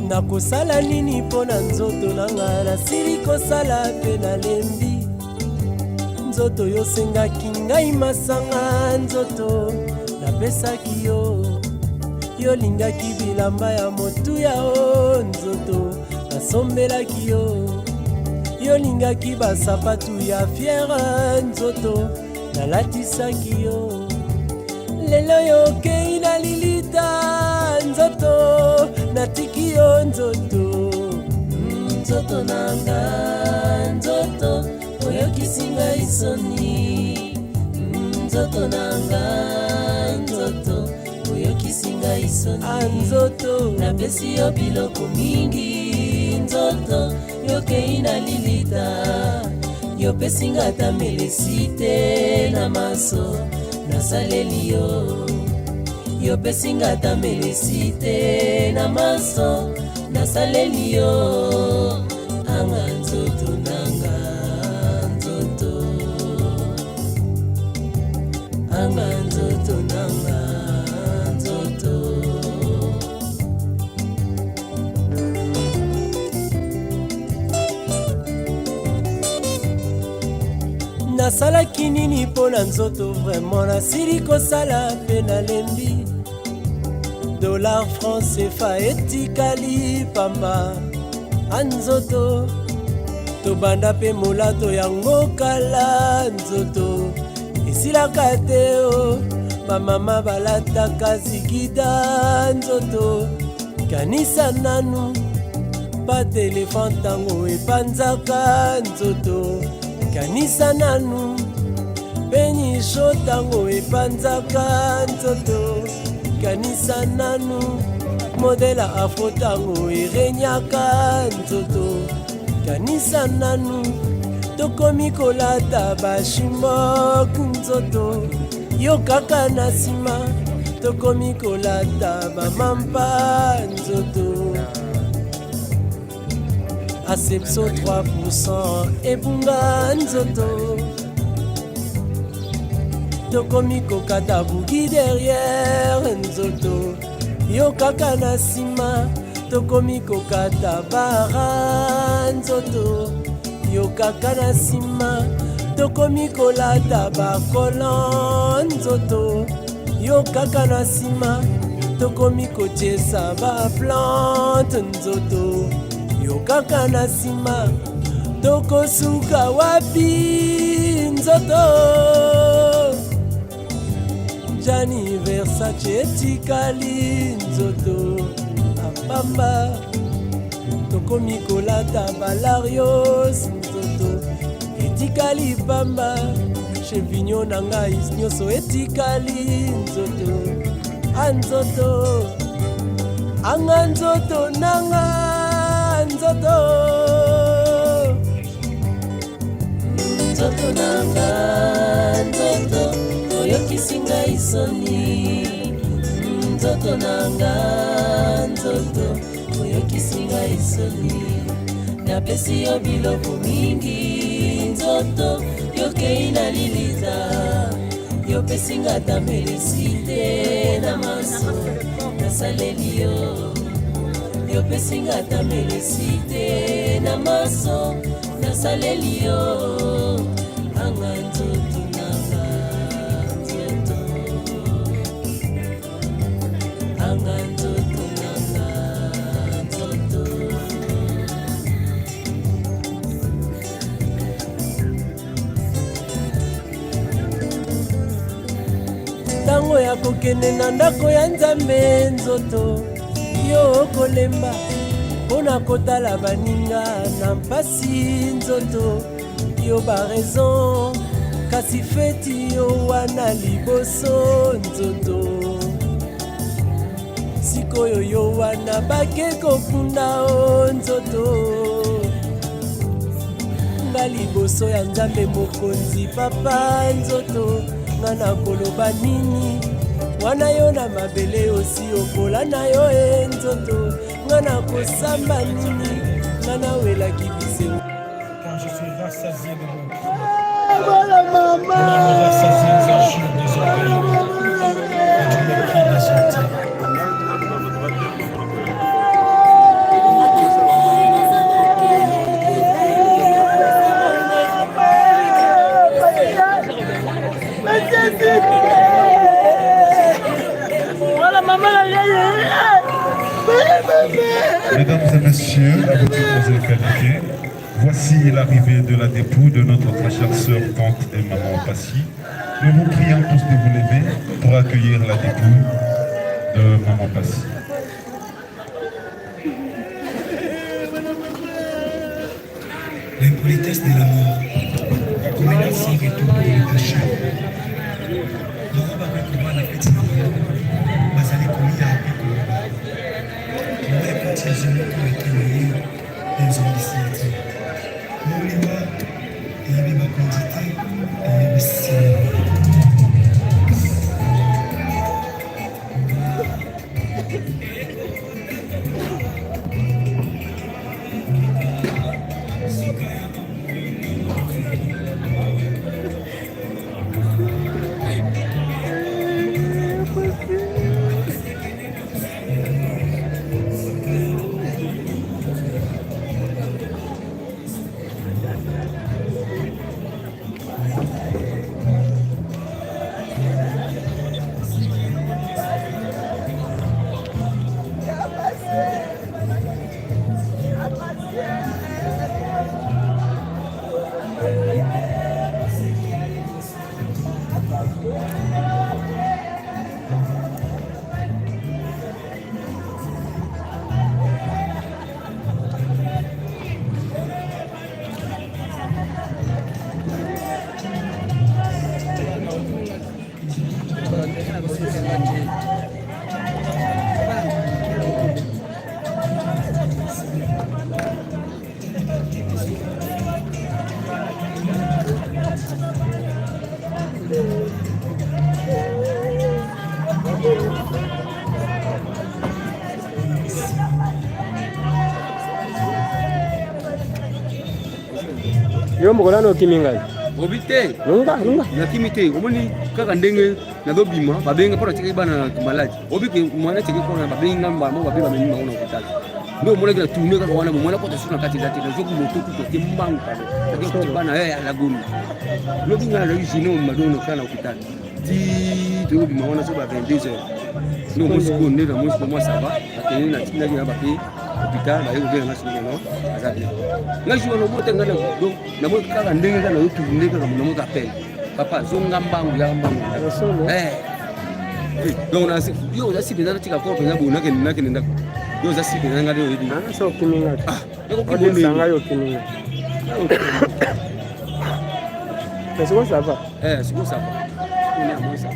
nakosala nini mpo na nzoto nanga nasili kosala mpe nalembi nzoto yosengaki ngai masanga nzoto napesaki yo yolingaki bilamba ya motuya o nzoto nasombelaki yo yolingaki basapatu ya fiere nzoto nalatisaki yo lelo yokei na lilita nzoto natiki yo nzoto nzoto nanga nzoto oyokisinga isoni nzoto nanga nzoto oyokisinga isoni nzoto napesi yo biloko mingi nzoto yokei na lilita yopesinga ta melesite na maso nasaleli yo yopesinga ta melesite na maso nasaleli yo anga nzoto nanga nzoto anga nzoto nanga nzoto nasalaki nini mpo na nzoto vraiment nasili kosala mpe nalembi dollar franc CFA etikali pamba anzoto tobanda mpe molato yango kala nzoto esilaka te o bamama balataka zigida nzoto kanisa nanu batelefone ntango epanzaka nzoto kanisa nanu penyisho ntango epanzaka nzoto kanisa nanu modela afro ntango erenyaka nzoto kanisa nanu tokomi kolata bashimok nzoto yo kaka na nsima tokomi kolata bamampa nzoto asepso 3% ebunga nzoto tokomi kokata bugi derrière nzoto yo kaka na nsima tokomi kokata bara nzoto yo kaka na nsima tokomi kolata bakolon nzoto yo kaka na nsima tokomi kotiesa baplante nzoto yo kaka na nsima tokosuka wapi nzoto Gianni Versace etikali nzoto apamba tokomi kolata balarios nzoto etikali pamba chevignon na ngai nyonso etikali nzoto anzoto anga nzoto nanga nzoto nzoto nanga nzoto oyokisinga isoni nzoto nanga nzoto oyokisinga isoni napesi yo biloko mingi nzoto yokei na lilita yopesinga ta melisite na maso nasaleli yo yopesinga ta melisite na maso nasaleli yo anga nzoto nanga nzoto anga nzoto nanga nzoto ntango ya kokende na ndako ya nzambe nzoto yo okolemba mpona kotala baninga na mpasi nzoto yo baraison kasi feti yo wana liboso nzoto sikoyo yo wana bake kokunda o nzoto nga liboso ya nzambe mokonzi papa nzoto nga na koloba nini wana yo na mabele osi okola na yo e nzoto nga na kosamba nini nga na welaki bisengo car je suis rassasié de mon cri. Voilà maman. Je suis rassasié des injures des oreilles et du mépris des entiers. Mesdames et messieurs, à votre posée qualifiée, voici l'arrivée de la dépouille de notre très chère sœur, tante et maman Passy. Nous vous prions tous de vous lever pour accueillir la dépouille de maman Passy. L'impolitesse de la mort, comme un ancien retour pour le péché. Le roi Bakoba n'a fait rien, mais elle est commis à Bakoba. Le roi est parti à Zéro pour être noyé dans une discipline. Mon liwa, il y avait ma quantité, il y avait cinéma. Yo mokona no kiminga. Obite. Lunga. Na kimite. Omoni kaka ndenge na dobima babenga pora tiki bana malaji. Obike mwana tiki kona babenga mbamo babenga menima ona kutaka. Ndio mwana kila tume kaka wana mwana kwa tsuna kati dati na joku moto kuto timbangu kana. Tiki kuti bana alaguni. Lobinga la yino madono kana kutaka. Ti dobima wana so ba 22h. Ndio mosiko ndena mosiko mwa sava. Akeni na tina ya bapi. Hôpital ba yego na sulu no azabi ngaji wono bote ngana do na mo kaka ndenge kana yotu ndenge kana mo kapel papa zonga mbangu ya mbangu donc na si yo za sibe na tika ko penya bona ke nna ke nda yo za sibe na ngade yo yidi na so kiminga ko kiminga sanga yo kiminga c'est quoi ça va c'est quoi ça va on est à moi ça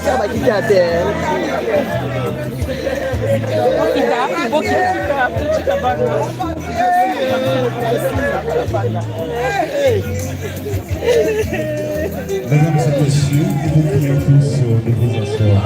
Bata bakiti ya te. Mesdames et messieurs, nous vous prions tous de vous asseoir.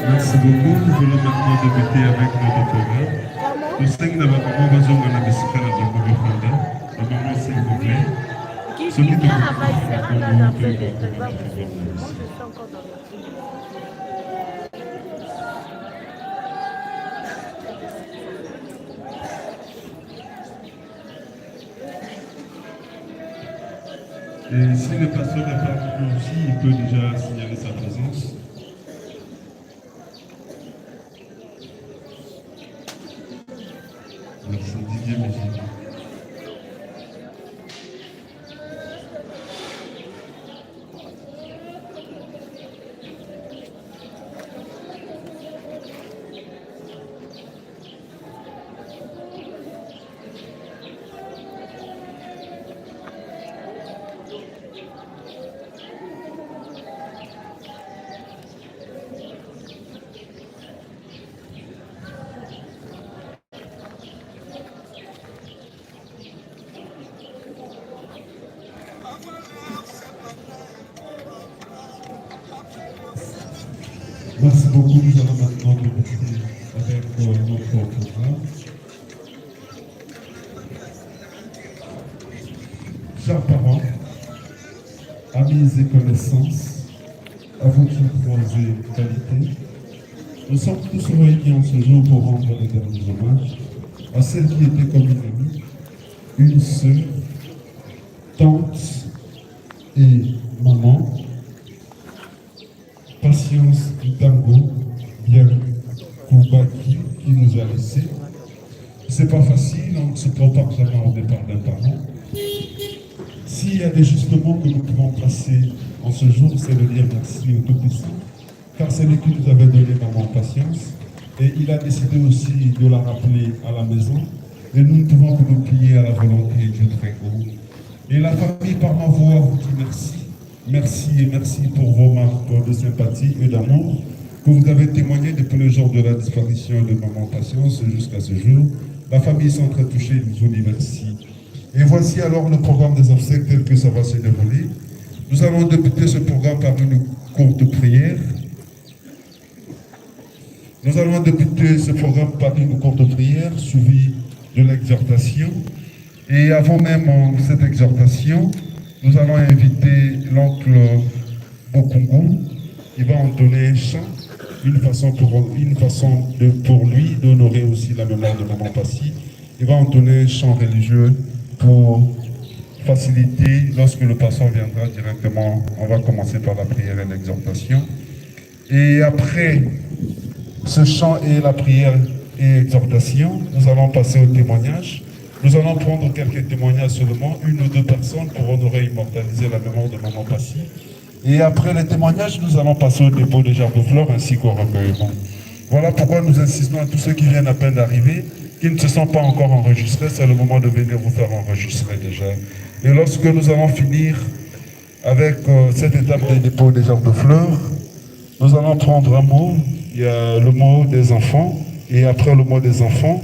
Merci beaucoup. Nous voulons maintenant débuter avec notre programme. Le 5 novembre, on va jouer la musique à la Banque Fonda. Le moment, s'il vous plaît. Celui qui Et si le pasteur est parmi aussi, il peut déjà signaler sa présence. Merci Didier Mégier. Merci beaucoup. Nous allons maintenant débuter avec notre programme. Chers parents, amis et connaissances, à vous toutes vos qualités, nous sommes tous réunis en ce jour pour rendre les derniers hommages à celle qui était comme une amie, une sœur, tante et maman. Patience Tango, bien Koubaki, qui nous a laissés. C'est pas facile, on ne se prépare jamais au départ d'un parent. S'il y a des justements que nous pouvons placer en ce jour, c'est de dire merci au Tout-Puissant, car c'est lui qui nous avait donné maman Patience, et il a décidé aussi de la rappeler à la maison, et nous ne pouvons que nous plier à la volonté du Très-Haut. Et la famille, par ma voix, vous dit merci. Merci et merci pour vos marques de sympathie et d'amour que vous avez témoigné depuis le jour de la disparition de maman Patience jusqu'à ce jour. La famille sont très touchée, nous vous dit merci. Et voici alors le programme des obsèques tel que ça va se dérouler. Nous allons débuter ce programme par une courte prière. Nous allons débuter ce programme par une courte prière suivie de l'exhortation. Et avant même cette exhortation, nous allons inviter l'oncle Bokungu, qui va entonner un chant, une façon pour lui d'honorer aussi la mémoire de maman Passy. Il va entonner un chant religieux pour faciliter, lorsque le pasteur viendra directement, on va commencer par la prière et l'exhortation. Et après ce chant et la prière et l'exhortation, nous allons passer au témoignage. Nous allons prendre quelques témoignages seulement, une ou deux personnes pour honorer et immortaliser la mémoire de maman Passy. Et après les témoignages, nous allons passer au dépôt des gerbes de fleurs ainsi qu'au recueillement. Voilà pourquoi nous insistons à tous ceux qui viennent à peine d'arriver, qui ne se sont pas encore enregistrés, c'est le moment de venir vous faire enregistrer déjà. Et lorsque nous allons finir avec cette étape des dépôts des gerbes de fleurs, nous allons prendre un mot, il y a le mot des enfants, et après le mot des enfants,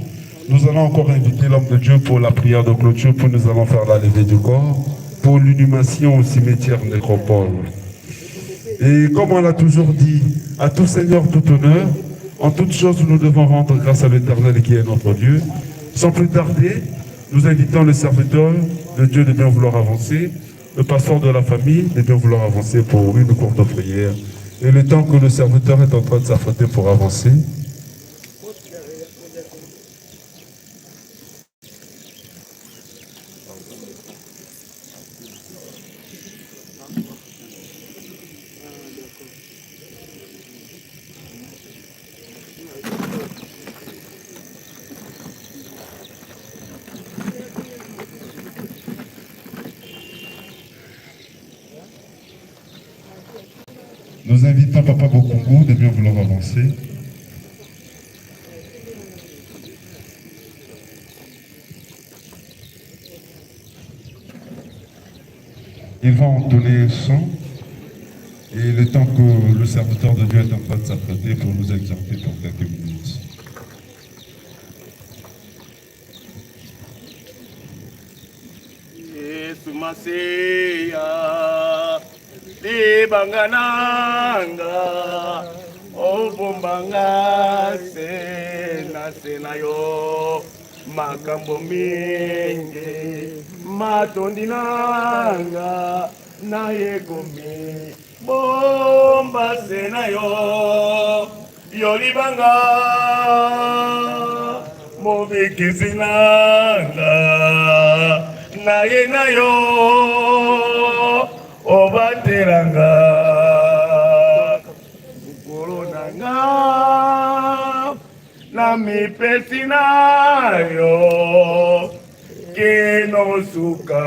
nous allons encore inviter l'homme de Dieu pour la prière de clôture, puis nous allons faire la levée du corps, pour l'inhumation au cimetière nécropole. Et comme on l'a toujours dit, à tout Seigneur, tout honneur, en toutes choses nous devons rendre grâce à l'Éternel qui est notre Dieu. Sans plus tarder, nous invitons le serviteur de Dieu de bien vouloir avancer, le pasteur de la famille de bien vouloir avancer pour une courte prière. Et le temps que le serviteur est en train de s'affronter pour avancer, nous invitons Papa Bokungu de bien vouloir avancer. Il va entonner un chant et le temps que le serviteur de Dieu est en train de s'apprêter pour nous exhorter pour quelques minutes. Libangananga obumbanga sena yo makambo mingi matondinanga na yekomi bomba sena yo yolibanga mobikisinanga na ye na yo obateranga mokolo nanga na mipesi na yo kino suka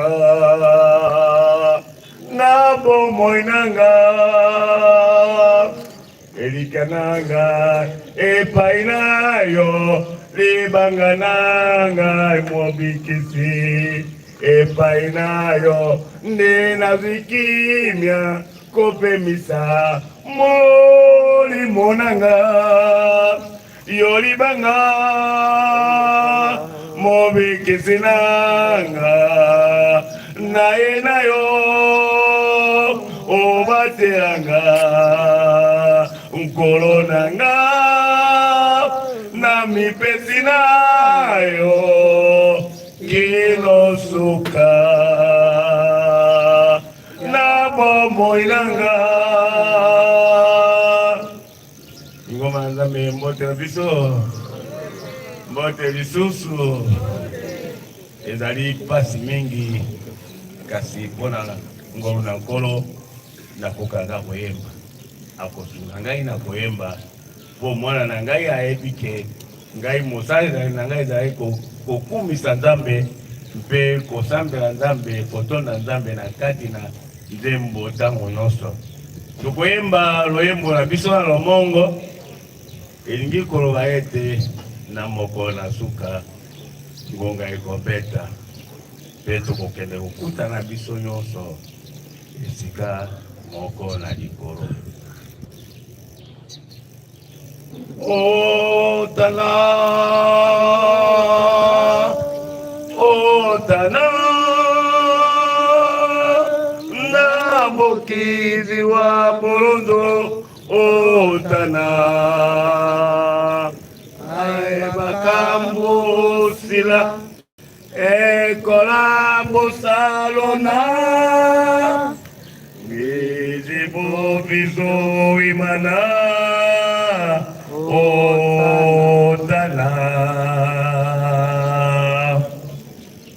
na bomoi nanga elika nanga epai na yo libanga nanga mobikisi epai na yo nde nazikimia kopemisa molimo nanga yo libanga mobikisi nanga naye na yo obateranga nkolo nanga na mipesi na yo kino suka na bomoi nanga ngoma nzambe mbote biso mbote lisusu ezali pasi mingi kasi mpona ngolo na nkolo nakokanga koyemba akosunga ngai na koyemba po mwana na ngai ayebi ke ngai mosali na ngai ezali kokumisa nzambe mpe kosambela nzambe kotonda nzambe na kati na nzembo ntango nyonso tokoyemba loyembo na biso na lomongo elingi koloba ete na mokolo na suka ngonga ekobeta mpe tokokende kokutana biso nyonso esika moko na likolo. Otana, otana, na bokizi wa bolondo, otana, ae bakambo sila, ekola bosalona, bizibo bizo imana. Otana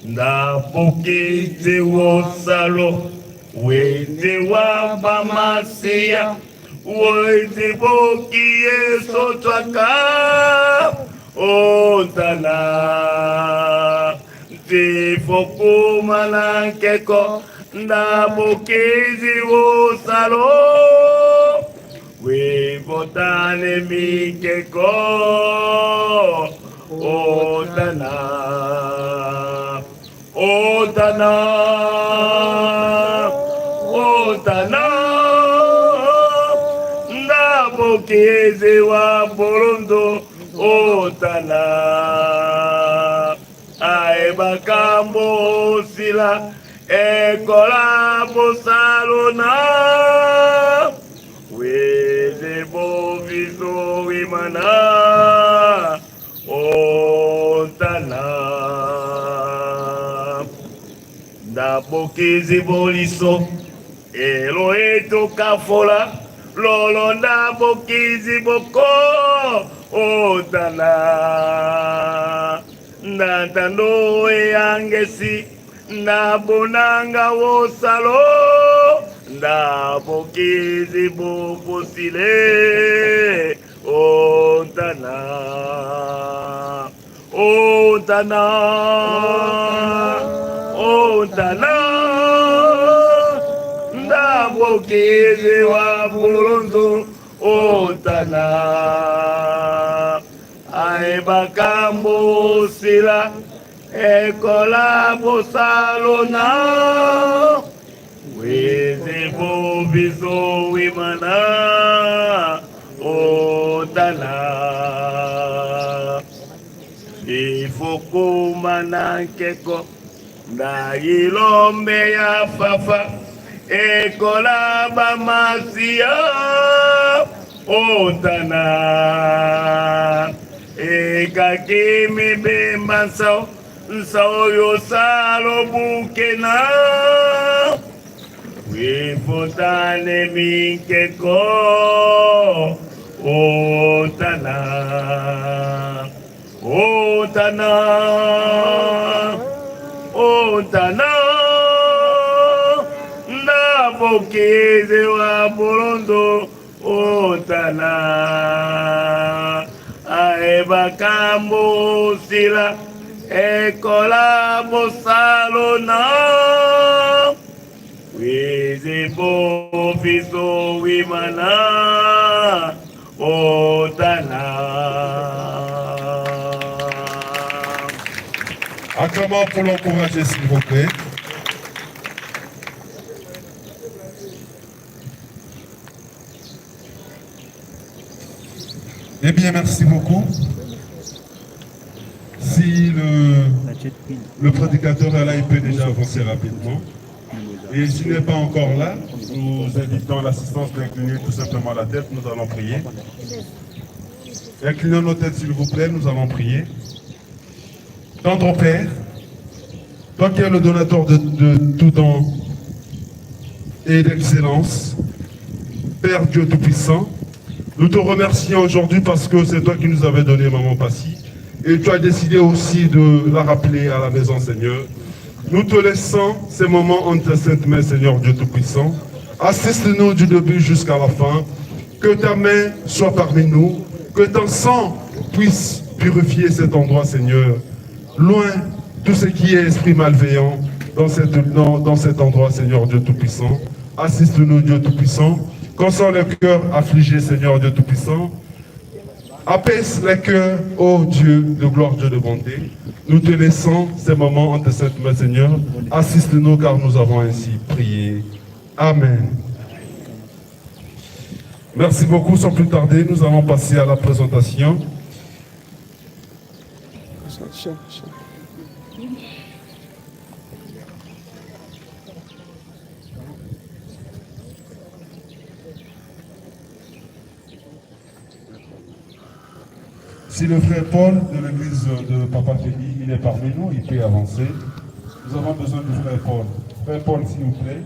na bokizi wosalo wende wa bamasia wende boki esotwaka otana tifokuma na keko na bokizi wosalo we botane mikeko otana otana otana na bokeze wa borondo otana ae bakambo sila ekola bosalona weze bovizo imana otana na bokizi boliso elo eto kafola lolo na bokizi boko otana na tando eyangesi na bonanga wosalo na bokizi bokosile otana otana otana na bokizi wa bolondo otana ae bakambo sila ekola bosalona weze bobizo wimana otana ifokuma na keko na ilombe ya fafa ekola bamasia otana ekakimi bemba nsao yosalo bukena wifotane mikeko otana otana otana Mokize wa Bolondo Otana Aeba Kambo Sila Ekola Bosalona Wize Bofiso Wimana Otana. Acclamons pour l'encourager, s'il vous plaît. Eh bien, merci beaucoup. Si le prédicateur est là, il peut déjà avancer rapidement. Et s'il n'est pas encore là, nous invitons l'assistance d'incliner tout simplement la tête. Nous allons prier. Inclinons nos têtes, s'il vous plaît, nous allons prier. Tendre Père, toi qui es le donateur de tout don et d'excellence, Père Dieu Tout-Puissant, nous te remercions aujourd'hui parce que c'est toi qui nous avais donné Maman Passy et tu as décidé aussi de la rappeler à la maison, Seigneur. Nous te laissons ces moments entre tes saintes mains, Seigneur Dieu Tout-Puissant. Assiste-nous du début jusqu'à la fin. Que ta main soit parmi nous, que ton sang puisse purifier cet endroit, Seigneur. Loin tout ce qui est esprit malveillant dans cet endroit, Seigneur Dieu Tout-Puissant. Assiste-nous, Dieu Tout-Puissant. Console les cœurs affligés, Seigneur Dieu Tout-Puissant. Apaise les cœurs, ô Dieu de gloire, Dieu de bonté. Nous te laissons ces moments entre cette main, Seigneur. Assiste-nous car nous avons ainsi prié. Amen. Merci beaucoup. Sans plus tarder, nous allons passer à la présentation. Si le frère Paul de l'église de Papa Félix, il est parmi nous, il peut avancer. Nous avons besoin du frère Paul. Frère Paul, s'il vous plaît.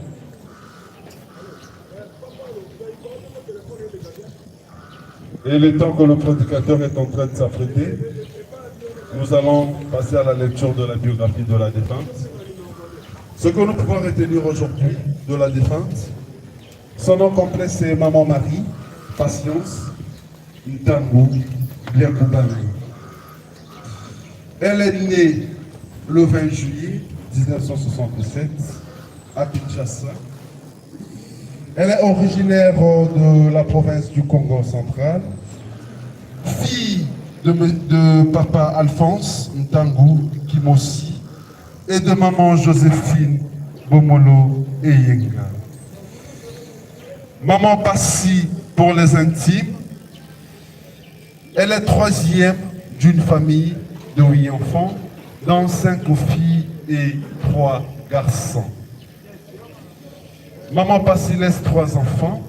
Et le temps que le prédicateur est en train de s'apprêter, nous allons passer à la lecture de la biographie de la défunte. Ce que nous pouvons retenir aujourd'hui de la défunte, son nom complet c'est Maman Marie, Patience, Ntango, Biakoubane. Elle est née le 20 juillet 1967 à Kinshasa. Elle est originaire de la province du Congo central, fille de papa Alphonse Ntango Kimosi et de maman Joséphine Bomolo Eyenga. Maman Passy pour les intimes. Elle est troisième d'une famille de 8 enfants, dont 5 filles et 3 garçons. Maman Passy laisse 3 enfants.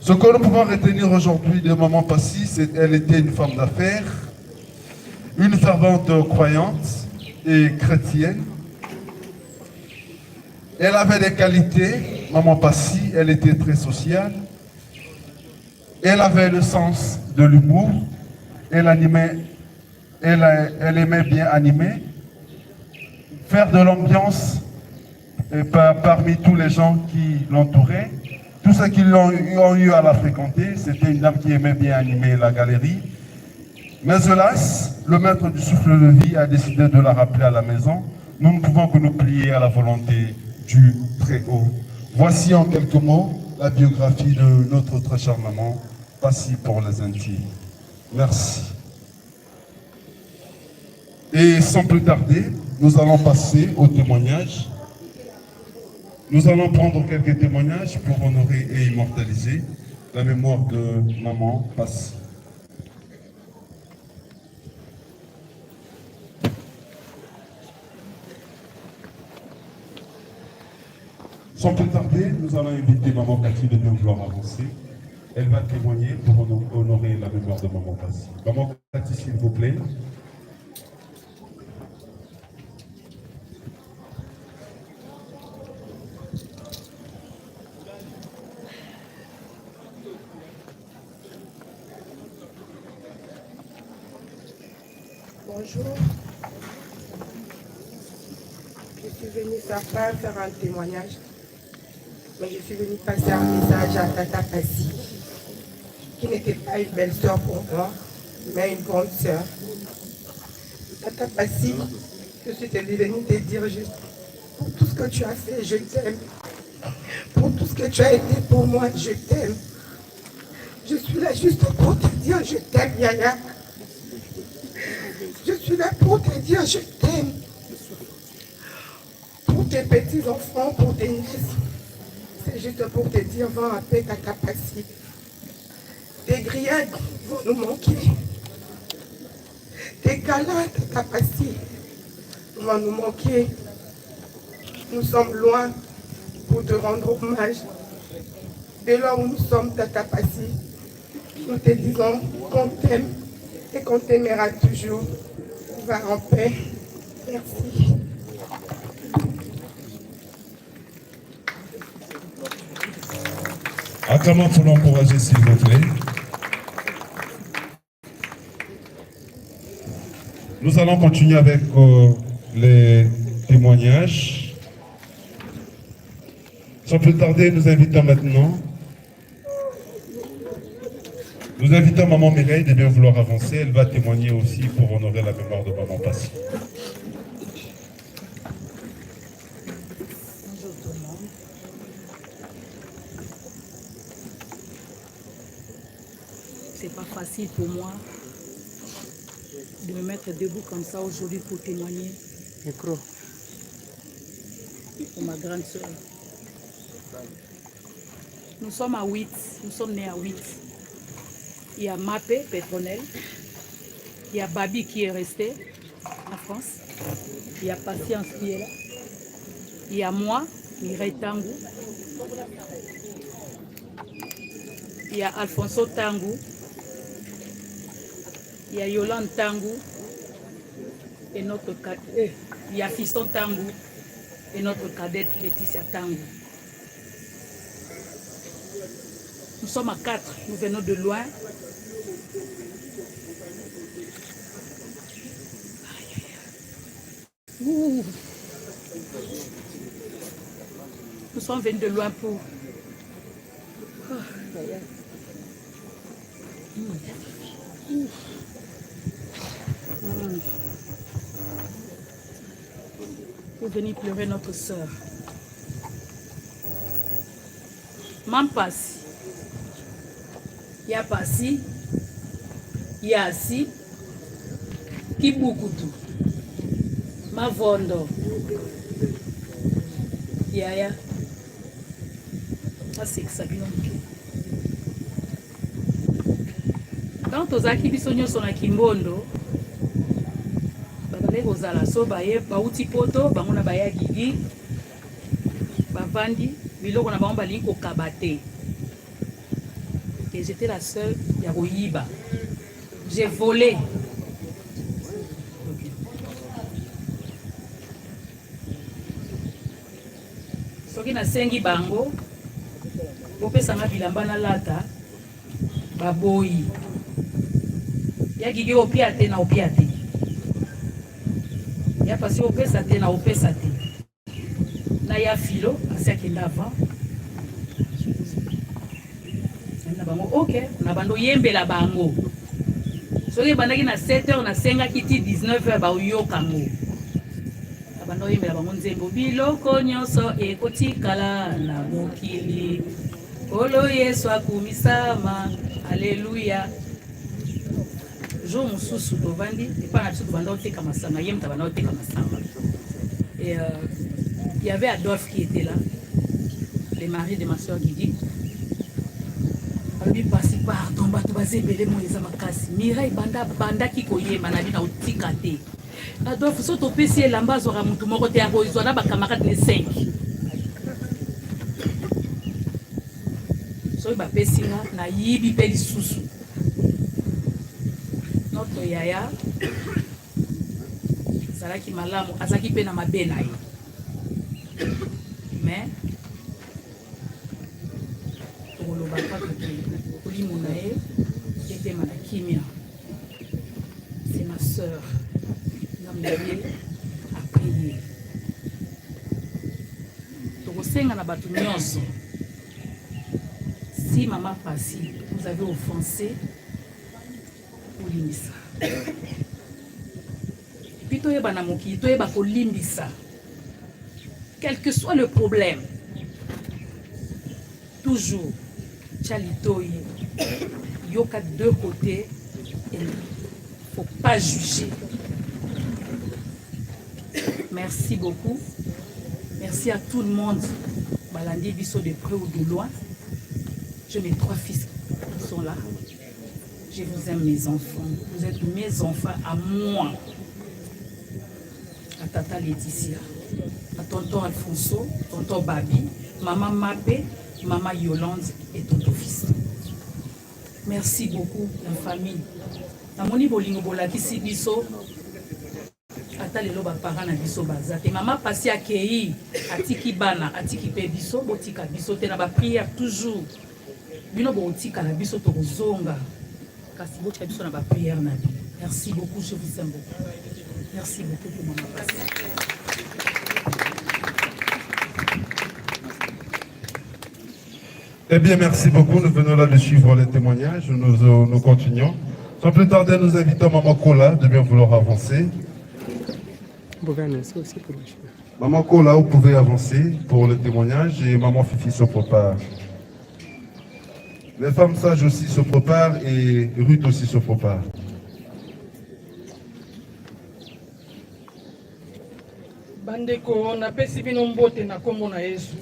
Ce que nous pouvons retenir aujourd'hui de Maman Passy, c'est qu'elle était une femme d'affaires, une fervente croyante et chrétienne. Elle avait des qualités, Maman Passy, elle était très sociale. Elle avait le sens de l'humour. Elle aimait bien animer, faire de l'ambiance parmi tous les gens qui l'entouraient. Tous ceux qui ont eu à la fréquenter, c'était une dame qui aimait bien animer la galerie. Mais hélas, le maître du souffle de vie a décidé de la rappeler à la maison. Nous ne pouvons que nous plier à la volonté du Très-Haut. Voici en quelques mots la biographie de notre très chère maman, Passy pour les intimes. Merci. Et sans plus tarder, nous allons passer au témoignage. Nous allons prendre quelques témoignages pour honorer et immortaliser la mémoire de maman Passy. Sans plus tarder, nous allons inviter maman Cathy de Gloire avancée. Elle va témoigner pour honorer la mémoire de maman Passy. Maman Cathy, s'il vous plaît. Bonjour. Je suis venue faire un témoignage. Mais je suis venue passer un message à Tata Passi, qui n'était pas une belle sœur pour moi, mais une grande sœur. Tata Passi, je suis venue te dire juste, pour tout ce que tu as fait, je t'aime. Pour tout ce que tu as été pour moi, je t'aime. Je suis là juste pour te dire, je t'aime, Yaya. Je suis là pour te dire, je t'aime. Pour tes petits-enfants, pour tes nièces. C'est juste pour te dire, va en paix, Tata Passi. Tes grillades vont nous manquer. Tes câlins, Tata Passi, vont nous manquer. Nous sommes loin pour te rendre hommage. Dès lors où nous sommes, Tata Passi, nous te disons qu'on t'aime et qu'on t'aimera toujours. Va en paix. Merci. Acclamons pour l'encourager, s'il vous plaît. Nous allons continuer avec les témoignages. Sans plus tarder, nous invitons maintenant. Nous invitons Maman Mireille de bien vouloir avancer. Elle va témoigner aussi pour honorer la mémoire de Maman Passi. Bonjour tout le monde. C'est pas facile pour moi de me mettre debout comme ça aujourd'hui pour témoigner. Micro. Pour ma grande soeur. Nous sommes à 8, nous sommes nés à 8. Il y a Mapé, Pétronel. Il y a Babi qui est resté en France. Il y a Patience qui est là. Il y a moi, Mireille Tangou. Il y a Alfonso Tangou. Il y a Yolande Tangou. Et notre cadette. Il y a Fiston Tangou. Et notre cadette Laetitia Tangou. Nous sommes à 4. Nous venons de loin. Nous sommes venus de loin pour... pour venir pleurer notre sœur. Mam Passi. Il y a Passi. Il y a Assi. Kibukutu. Mavondo. Yaya. Ça c'est que ça vient. Quand tozaki biso nyonso na Kimbondo, bazale kozala so baye bauti poto bango na baya gigi bavandi biloko na bango balingi kokaba te. Et j'étais la seule ya koyiba. J'ai volé. Soki nasengi bango bopesanga bilamba na lata baboyi ya gigi opia te na opia te ya pasi opesa te na opesa te na ya filo asi akenda avant na bango ok na bando yembela bango soki bandaki na 7h nasengaki ti 19h baoyoka ngo bando yembela bango nzembo biloko nyonso ekotikala na mokili kolo Yesu akumisama alleluya jour mosusu tovandi epa na biso tobanda oteka masanga ye moto abanda oteka masanga et il y avait Adolphe qui était là le mari de ma soeur Guidi alobi pasi pardon bato baza ebele mo eza makasi Mireille bandaki koyemba na bino otika te Adolphe so topesi elamba azwaka motu moko te akozwa na bakamarade ne 5 soki bapesi nga nayibi mpe lisusu notre yaya azalaki malamu azalaki mpe na mabe na ye mais tokoloba kaka te kolimo na ye etema na kimia c'est ma sœur namnaye apriye tokosenga na bato nyonso si maman Passy vous avez offensé, Olimbisa. Et puis toyeba na moki, toyeba ko limbisa. Quel que soit le problème, toujours, Tchalitoye, yoka deux côtés, et il ne faut pas juger. Merci beaucoup. Merci à tout le monde. Balandi Bisso de près ou de loin. J'ai mes 3 fils qui sont là. Je vous aime mes enfants. Vous êtes mes enfants à moi. À Tata Laetitia, à tonton Alfonso, tonton Babi, maman Mabé, maman Yolande et tonton fils. Merci beaucoup la famille. Namoni bolingo bolakisi biso. Ata lelo ba parents na biso bazate. Maman Passy akei atiki bana, atiki pe biso, botika biso te na ba prière toujours. Bino botika la biso to kozonga. Kasi botika biso na ba prière na bi. Merci beaucoup, je vous aime beaucoup. Merci beaucoup pour Maman Passy. Eh bien, merci beaucoup. Nous venons là de suivre les témoignages. Nous continuons. Sans plus tarder, nous invitons Maman Kola de bien vouloir avancer. Maman Kola, vous pouvez avancer pour le témoignage et Maman Fifi se prépare. Les femmes sages aussi se préparent et Ruth aussi se prépare. Bandeko na pesi bino mbote na kombo na Yesu.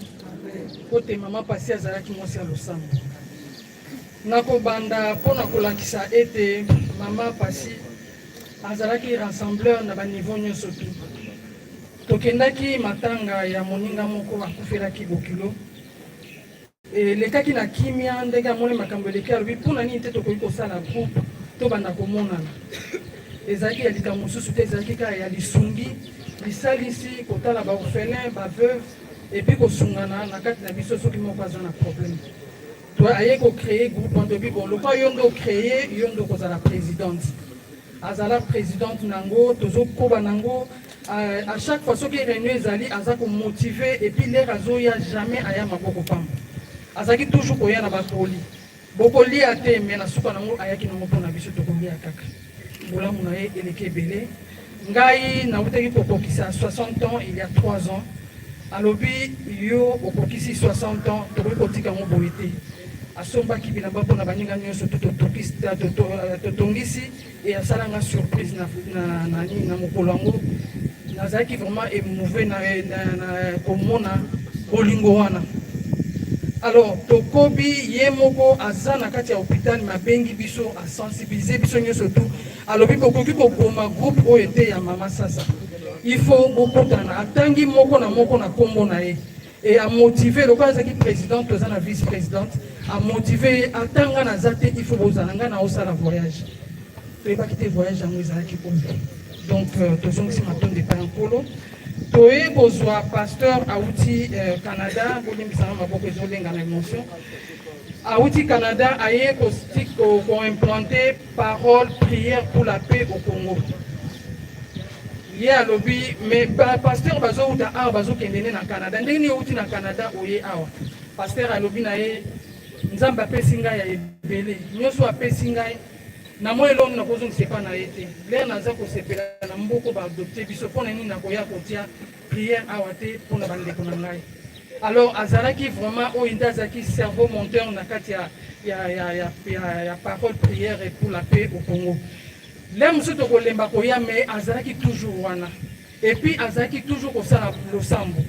Kote Maman Passy azalaki mwasi ya losambo. Nako banda pona kolakisa ete Maman Passy azalaki rassembleur na ba niveau nyonso tu. Tokendaki matanga ya moninga moko akufelaki bokilo. Lekaki na kimia ndenge amoni makambo eleki alobi mpona nini te tokoki kosala groupe to banda komonana. Ezalaki ya likambo mosusu te, ezalaki kaka ya lisungi lisalisi kotala baorphelin baveuve epuis kosungana na kati na biso soki moko aza na problème. To aye kocréer groupe wana tobi bon lokwa yo nde ocréer yo nde kozala présidente. Azala présidente nango tozokoba nango à chaque fois soki réunion ezali aza komotive epuis lere azoya jamais aya maboko pamba. Azaki toujours koya na bakoli. Bokolia te me na suka nango ayaki nango mpona biso tokolia kaka. Bolamu na ye eleki ebele. Ngai na utaki kokokisa 60 ans il y a 3 ans. Alobi yo okokisi 60 ans tokoki kotika ngo boye te. Asombaki bilamba mpona baninga nyonso totongisi et asalanga surprise na mokolo yango. Nazalaki vraiment émouvé na komona bolingo wana. Alors, tokobi yemoko azana kati ya hôpital mabengi biso a sensibiliser biso nyonso tout. Alors bi bokoki kokoma groupe oyo te ya Mama Sasa. Il faut bokotana atangi moko na kombo na ye. Et à motiver le cas qui président tozana vice-présidente a motiver atanga na zate il faut bozalanga na osala voyage. To pas quitter voyage en ezalaki ko. Donc tozongisi matonde pa nkolo. Toye bozwa pasteur Aouti Canada, bolimbisana maboko ezolenga na émotion. Aouti Canada aye ko implanter parole prière pour la paix au Congo. Yé a lobby mais pasteur bazo uta a bazo kendene na Canada. Ndeni Aouti na Canada oye awa. Pasteur a lobby na ye nzamba pesinga ya ebele. Nyoso apesi ngai na moi elongi na kozongisa na ye te lere naza kosepela na mboko baadopte biso mpona nini na koya kotia prière awa te mpona bandeko na ngai. Alors azalaki vraiment oyo nde azalaki cerveau monteur na kati ya parole prière et pour la paix au Congo. Le mosusu tokolemba koya me azalaki toujours wana et puis azalaki toujours kosala losambo.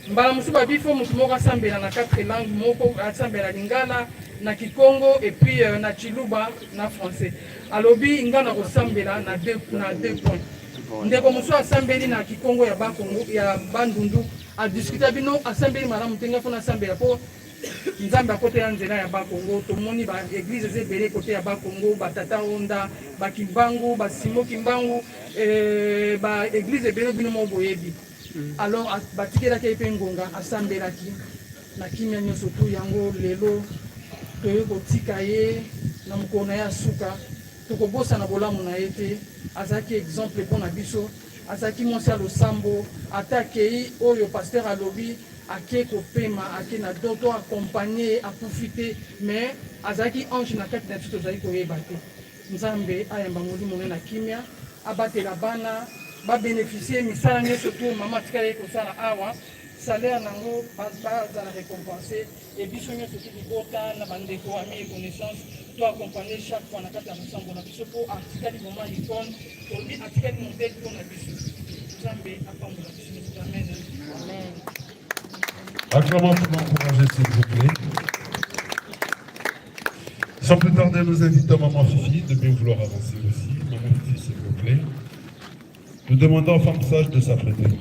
Mbala mosusu babi fo motu moko asambela na 4 langues moko asambela lingala na Kikongo et puis na Chiluba na français. Alobi ngana kosambela na deux points. Ndeko mosusu asambeli na Kikongo ya Bakongo ya Bandundu a discuter bino asambeli malamu tenga fona asambela po nzambe akote ya nzela ya Bakongo tomoni ba église ezebele kote ya Bakongo batata onda bakimbangu basimo kimbangu ba église ebele bino mo boyebi. Alors batikelaki epe ngonga asambelaki na kimia nyonso tu yango lelo toye kotika ye na mokolo na ye asuka tokobosa na bolamu na ye te azalaki exemple mpona biso azalaki mwasi ya losambo ata akei oyo paster alobi ake kopema ake na doto accompagner akufite mais azalaki ange na kati na biso tozali koyeba te. Nzambe ayamba molimo na kimia abatela bana babénéficier misala nyonso to mama atikali kosala awa salaire nango bazala récompensé et biso nyonso tokibota na bandeko ami et connaissance to accompagner chaque fois na kati ya mosambo na biso po atikali moment icône tolobi atikali modèle to na biso. Nzambe apambola biso. Amen. Amen. Acclamons pour l'encourager, s'il vous plaît. Sans plus tarder, nous invitons Maman Fifi de bien vouloir avancer aussi. Maman Fifi, s'il vous plaît. Nous demandons aux femmes sages de s'apprêter.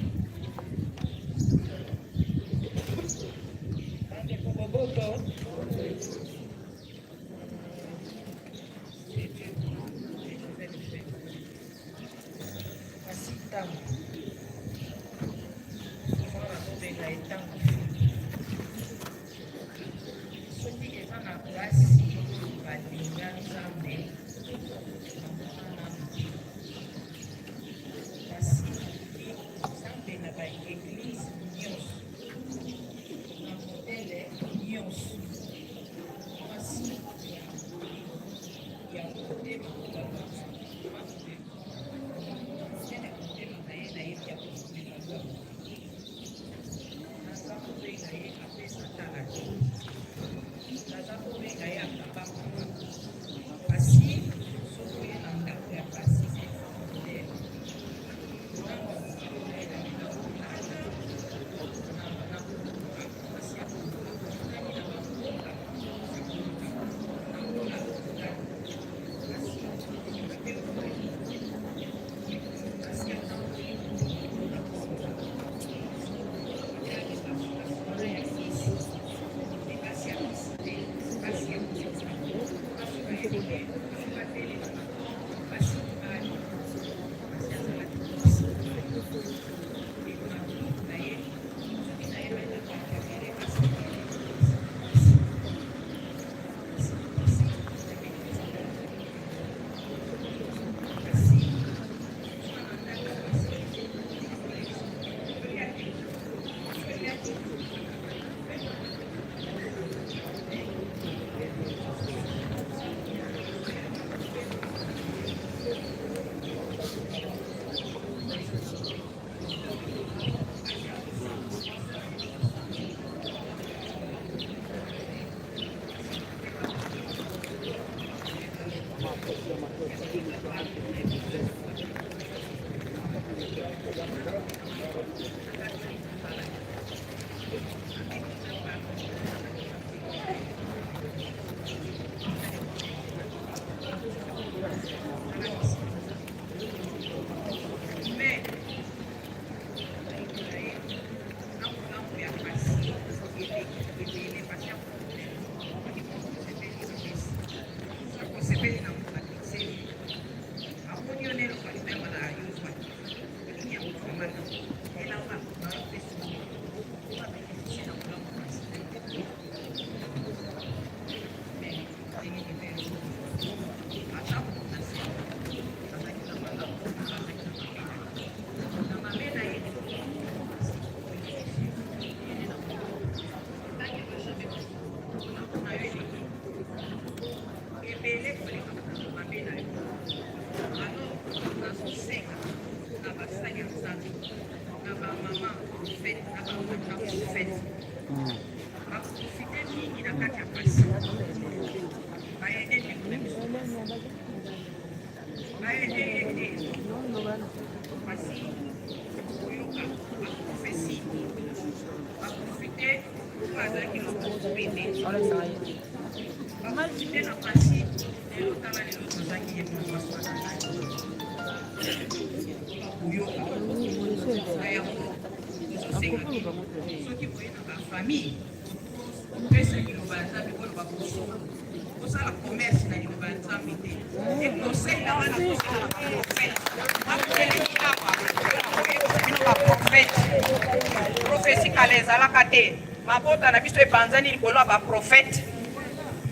Mabota na biso epanzani likolo ya baprofete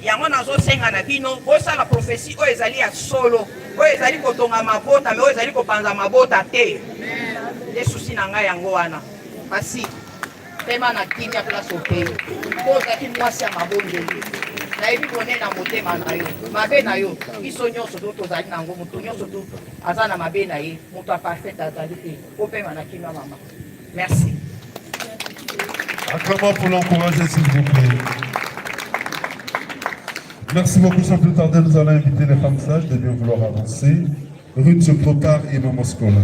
yango nazosenga na bino bosala prophétie oyo ezali ya solo oyo ezali kotonga mabota me oyo ezali kopanza mabota te nde susi na ngai yango wana basi tema na kimia place opei po ozalaki mwasi ya mabondeli nayebi konena motema na yo mabe na yo biso nyonso to tozali nango moto nyonso to aza na mabe na ye moto aparfait azali te opema na kimia mama merci. Acclamons pour l'encourager s'il vous plaît. Merci beaucoup. Sans plus tarder, nous allons inviter les femmes sages de bien vouloir avancer. Ruth se prépare et Maman Scola.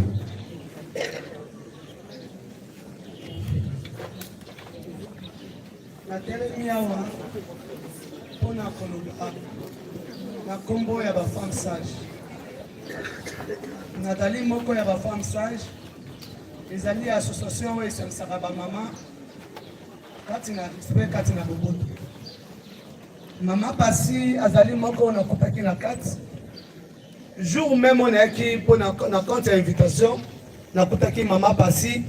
natelemi awa mpona koloba na nkombo ya bafemme sage nazali moko ya bafemme sage ezali association oyo esangisaka bamama kati na respect kati na boboto mama pasi azali moko nakutaki na kati jour même on nayaki mpo na compte ya invitation nakutaki mama pasi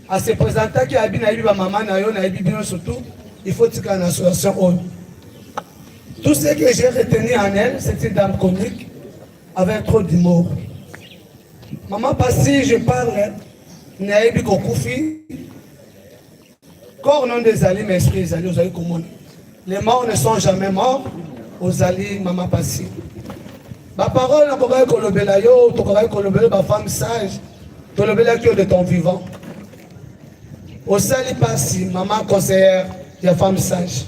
ase présentaki abi nayebi bamama na yo nayebi bino surtout il faut tika na association oyo. Tout ce que j'ai retenu en elle, c'est une dame comique avec trop d'humour. Maman Pasi, je parle, nayebi kokufi, corps non des alliés, mais esprit des alliés, aux alliés communs. Les morts ne sont jamais morts, aux alliés, Maman Pasi. Ma parole, on va kolobela yo, on va kolobela ma femme sage, kolobela qui de ton vivant. Au sali Pasi, maman conseillère, il y a femme sage.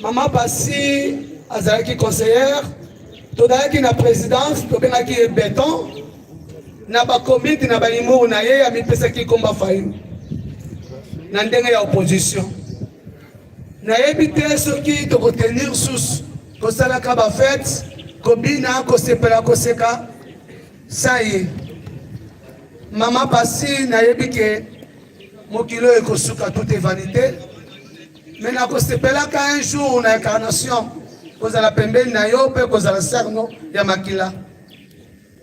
Maman Pasi, azalaki conseillère, tozalaki na présidence, tobengaki béton, na ba comité na ba imour na ye amipesaki komba fayu. Na ndenge ya opposition. Na yebite soki to retenir sous kosalaka ba fête, kobina kosepela koseka saye. Maman Pasi na yebike mokilo ekosuka toute vanité. Mais na kosepelaka un jour na incarnation kozala pembeni na yo pe kozala serno ya makila.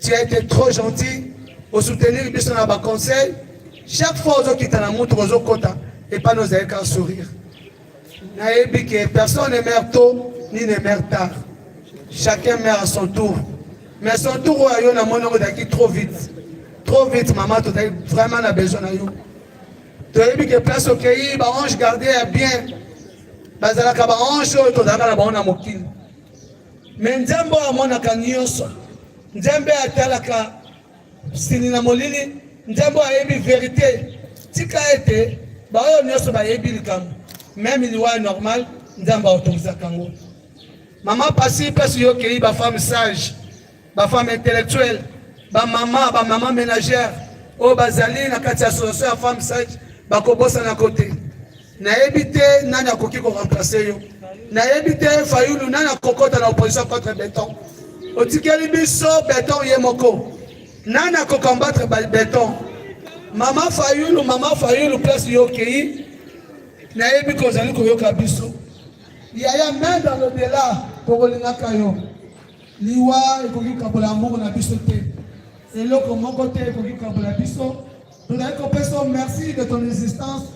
Tu as été trop gentil au soutenir biso na ba conseil. Chaque fois ozokita na mutu ozokota et pas nos ayeka sourire. Na yebi que personne ne meurt tôt ni ne meurt tard. Chacun meurt à son tour. Mais son tour yo na mono daki trop vite. Trop vite maman tu as vraiment na besoin na yo. Tu as que place au pays ba ange gardé bien. Bazalaka ba ange oyo tozalaka na bango na mokili. Me nzambe oyo amonaka nyonso, nzambe atalaka sini na molili, nzambe ayebi vérité. Tika ete baoyo nyonso bayebi likambo même liwa normal nzambe autorisaka yango. Mama Pasi pesi yo kei bafemme sage, bafemme intellectuelle, bamama ménagère oyo bazali na kati ya association ya femme sage bakobosa na kote. Nayebi te nani akoki ko remplacer yo. Nayebi te Fayulu nani akokota na opposition contre béton. Otikeli biso béton ye moko. Nani akokombattre béton. Mama Fayulu place yo kei. Nayebi ko zali ko yoka biso. Yaya même dans le delà pour lingaka yo. Liwa ekoki kabola mbongo na biso te. Eloko moko te ekoki kabola biso. Merci de ton existence.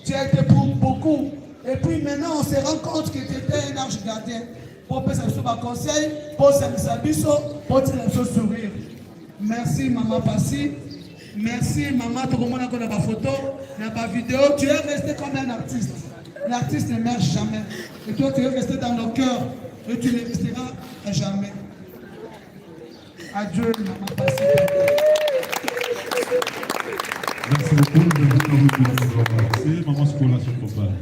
Tu as été pour beaucoup. Et puis maintenant, on se rend compte que tu étais un ange gardien. Pour faire ça, conseil, pour se sourire. Merci, Maman Pasi. Merci, Maman. Tout le monde a connu ma photo, ma vidéo. Tu es resté comme un artiste. L'artiste ne meurt jamais. Et toi, tu es resté dans nos cœurs. Et tu ne resteras à jamais. Adieu, Maman Pasi. Merci beaucoup. Maman Scola sur ton père.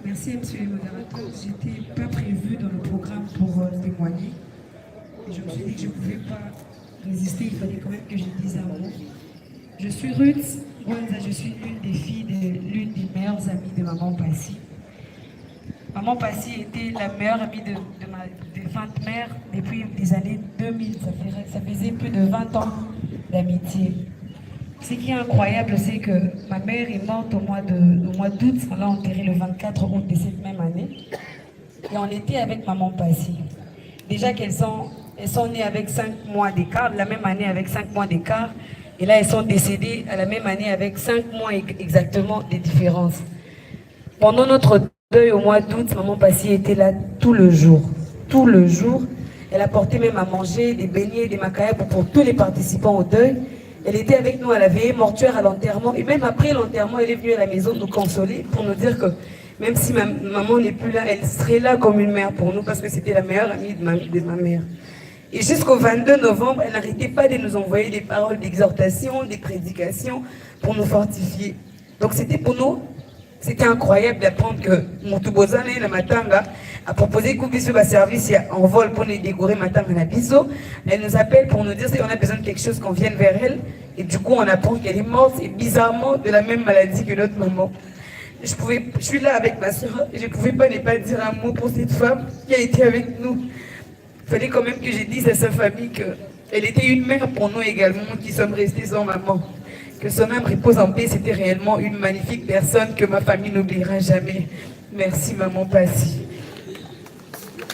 Merci, monsieur le modérateur. Je n'étais pas prévue dans le programme pour témoigner. Et je me suis dit que je ne pouvais pas résister. Il fallait quand même que je dise un mot. Je suis Ruth Rwanza. Je suis l'une des filles de l'une des meilleures amies de Maman Pasi. Maman Pasi était la meilleure amie de ma défunte mère depuis les années 2000. Ça faisait plus de 20 ans d'amitié. Ce qui est incroyable, c'est que ma mère est morte au mois d'août. On l'a enterrée le 24 août de cette même année. Et on était avec Maman Pasi. Déjà elles sont nées avec 5 mois d'écart, la même année avec 5 mois d'écart. Et là, elles sont décédées à la même année avec 5 mois exactement de différence. Pendant notre deuil au mois d'août, Maman Pasi était là tout le jour. Tout le jour. Elle a porté même à manger des beignets, des macayabes pour tous les participants au deuil. Elle était avec nous à la veillée mortuaire, à l'enterrement. Et même après l'enterrement, elle est venue à la maison nous consoler pour nous dire que même si maman n'est plus là, elle serait là comme une mère pour nous parce que c'était la meilleure amie de ma mère. Et jusqu'au 22 novembre, elle n'arrêtait pas de nous envoyer des paroles d'exhortation, des prédications pour nous fortifier. Donc c'était pour nous, c'était incroyable d'apprendre que Moutubozane et la Matanga a proposé qu'on puisse faire un service en vol pour les décorer Matanga Nabiso. Elle nous appelle pour nous dire si on a besoin de quelque chose qu'on vienne vers elle. Et du coup, on apprend qu'elle est morte, et bizarrement de la même maladie que notre maman. Je suis là avec ma soeur et je ne pouvais pas ne pas dire un mot pour cette femme qui a été avec nous. Il fallait quand même que je dise à sa famille qu'elle était une mère pour nous également, qui sommes restés sans maman. Que son âme repose en paix, c'était réellement une magnifique personne que ma famille n'oubliera jamais. Merci maman Passy.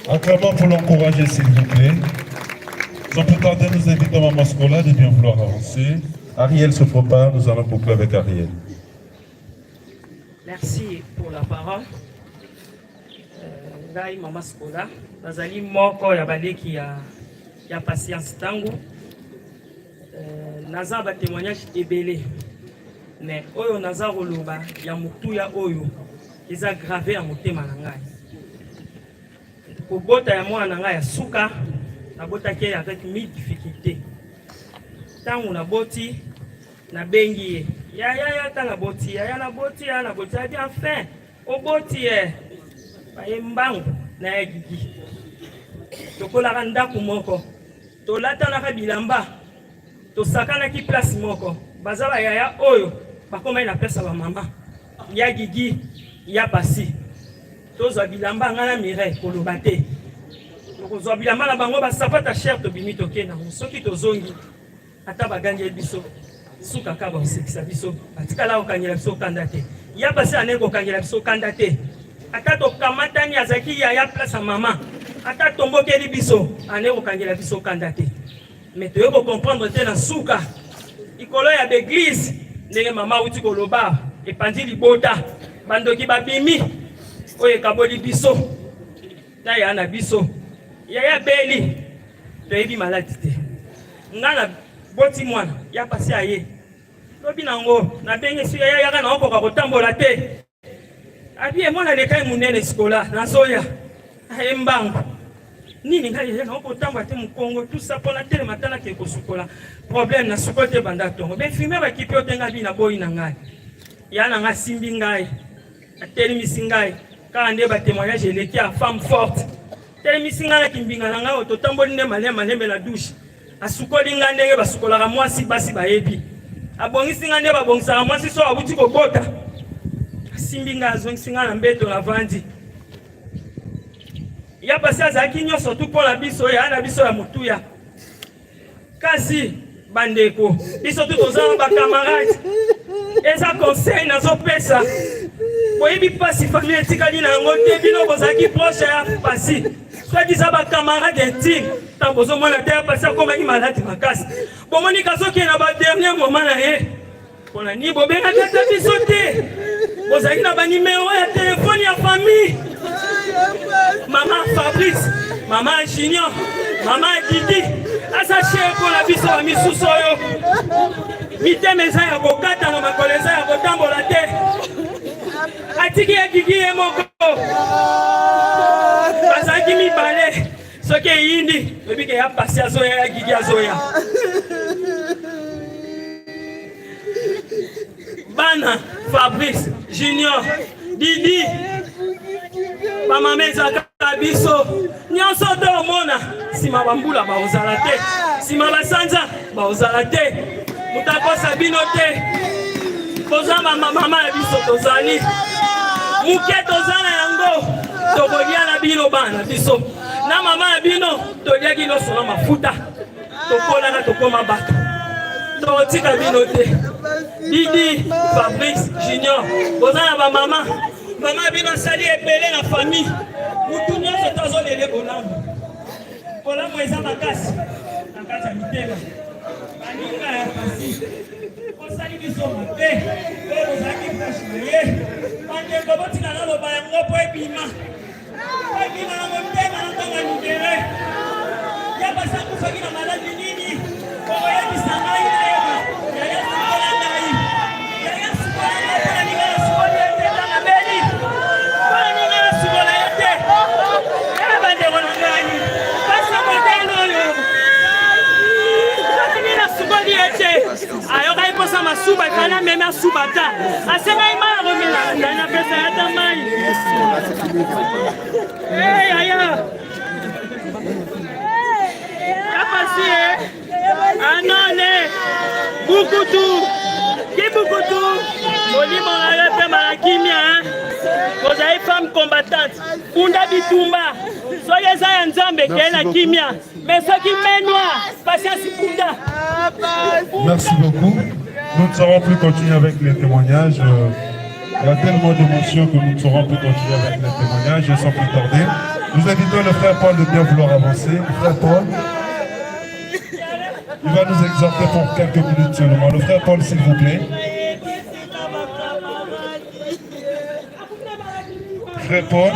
Acclamons pour l'encourager s'il vous plaît. Sans plus tarder, nous invitons Maman Scola de bien vouloir avancer. Ariel se prépare, nous allons boucler avec Ariel. Merci pour la parole. Ngai Maman Scola, nazali moko ya baleki ya patience tango. Naza ba témoignage ebele. Mais oyo naza roloba ya mutuya oyo eza gravé à motema na ngai. Kobota ya mwana ngai ya suka nabotaki avec 1000 difficultés. Tango naboti na bengi ya tanga boti ya na boti a dit enfin oboti ba mbangu na gigi. Tokola ndako moko. Tolata na bilamba. Tosakana ki place moko. Bazaba yaya oyo bakoma ina pesa ba mama. Ya gigi ya pasi. Tozo bilamba ngana mire koloba te. Tozo bilamba na bango ba sapata cher to bimi tokena. Soki tozongi ata baganje biso. Suka kaba osekisa biso. Atikala okangela biso kanda te. Ya pasi aneko okangela biso kanda te. Ata to kamatani azaki ya place à maman. Ata tombokeli biso aneko okangela biso kanda te. Mais tu veux comprendre que dans souka, il y a l'église, les mamans uti koloba, et pandi libota, bandoki babimi, oye kaboli biso, na ya na biso, ya beli, tu es malade te. Ngana boti mwana, ya passé aye. Lobi nango, na benye su ya na oko ka kotambola te. Abi e mwana lekai munene sikola, na soya, embango. Nini ngai yeka oko tamba te mukongo tout ça pour la télé matana ke ko sukola problème na sukote banda tongo ben fumer ba kipi otenga bi na boyi na ngai ya na nga simbi ngai ateli misingai ka ande ba témoignage eleki a femme forte teli misinga na kimbinga na ngai to tamboli ne malema lembe la douche asukoli nga ndenge ba sukola ka mwasi basi ba yebi abongisi nga nde ba bongisa mwasi so abuti ko bota simbi nga azongisi nga na mbeto na vandi. Il y a passé à Zakinyo surtout pour la biso ya na biso ya mutuya. Kasi bandeko, biso tout aux ans ba camarades. Eza conseil na zo pesa. Boyebi pasi famille tikali na ngote bino bozaki proche ya pasi. Soit disant ba camarade intime, tant bozo mona terre passer comme ni malade makasi. Bomoni kasoki na ba dernier moment na ye. Pona ni bobenga tata biso te. Bozaki na ba numéro ya téléphone ya famille. Maman Fabrice, maman Junior, maman Didi, asache pour la biso à misusoyo. Mite meza ya kokata na makoleza ya kotambola te. Atiki ya gigi e moko. Basaki mi bale. Soke yindi, bebike ya pasi azoya ya gigi azoya. Bana, Fabrice, Junior, Didi. Mama meza kabiso nyonso to mona sima bambula ba ozala te sima basanza ba ozala te mutako sabino te kozamba mama ya biso tozali muke tozana yango tokolia na bino bana biso na mama ya bino tolia kino sona mafuta tokola na tokoma bato totika bino te Didi Fabrice Junior kozana ba mama bino sali epele na famille mutu nyonso tozolele bolamu bolamu eza makasi na kati ya mitema baninga ya pasi osali biso mabe oyo ozalaki proche na ye bandeko botika naloba yango po ebima na motema na ntongo ya libere soki na maladi nini okoyebisa ngai nayeba yaya sukola ngai yaya sukola ngai mpona ninga na sukoli ye te tanga beli mpona ninga na sukola ye te ebe bandeko na ngai pasi ya motano oyo soki nini na sukoli ye te ayokai mposa masuba ekali amemi asuba ta asengai mai akomela ngai napesa ya ta mai yaya yapasi anone bukutu kibukutu olimo na yo mpe malakimia kozali femme combattante kunda bitumba soki eza ya nzambe keye na kimia me soki menwa pasiasi kunda. Merci beaucoup. Nous ne saurons plus continuer avec les témoignages. Il y a tellement d'émotions que nous ne saurons plus continuer avec les témoignages. Sans plus tarder, nous invitons le frère Paul de bien vouloir avancer. Le frère Paul, il va nous exhorter pour quelques minutes seulement. Le frère Paul, s'il vous plaît. Frère Paul.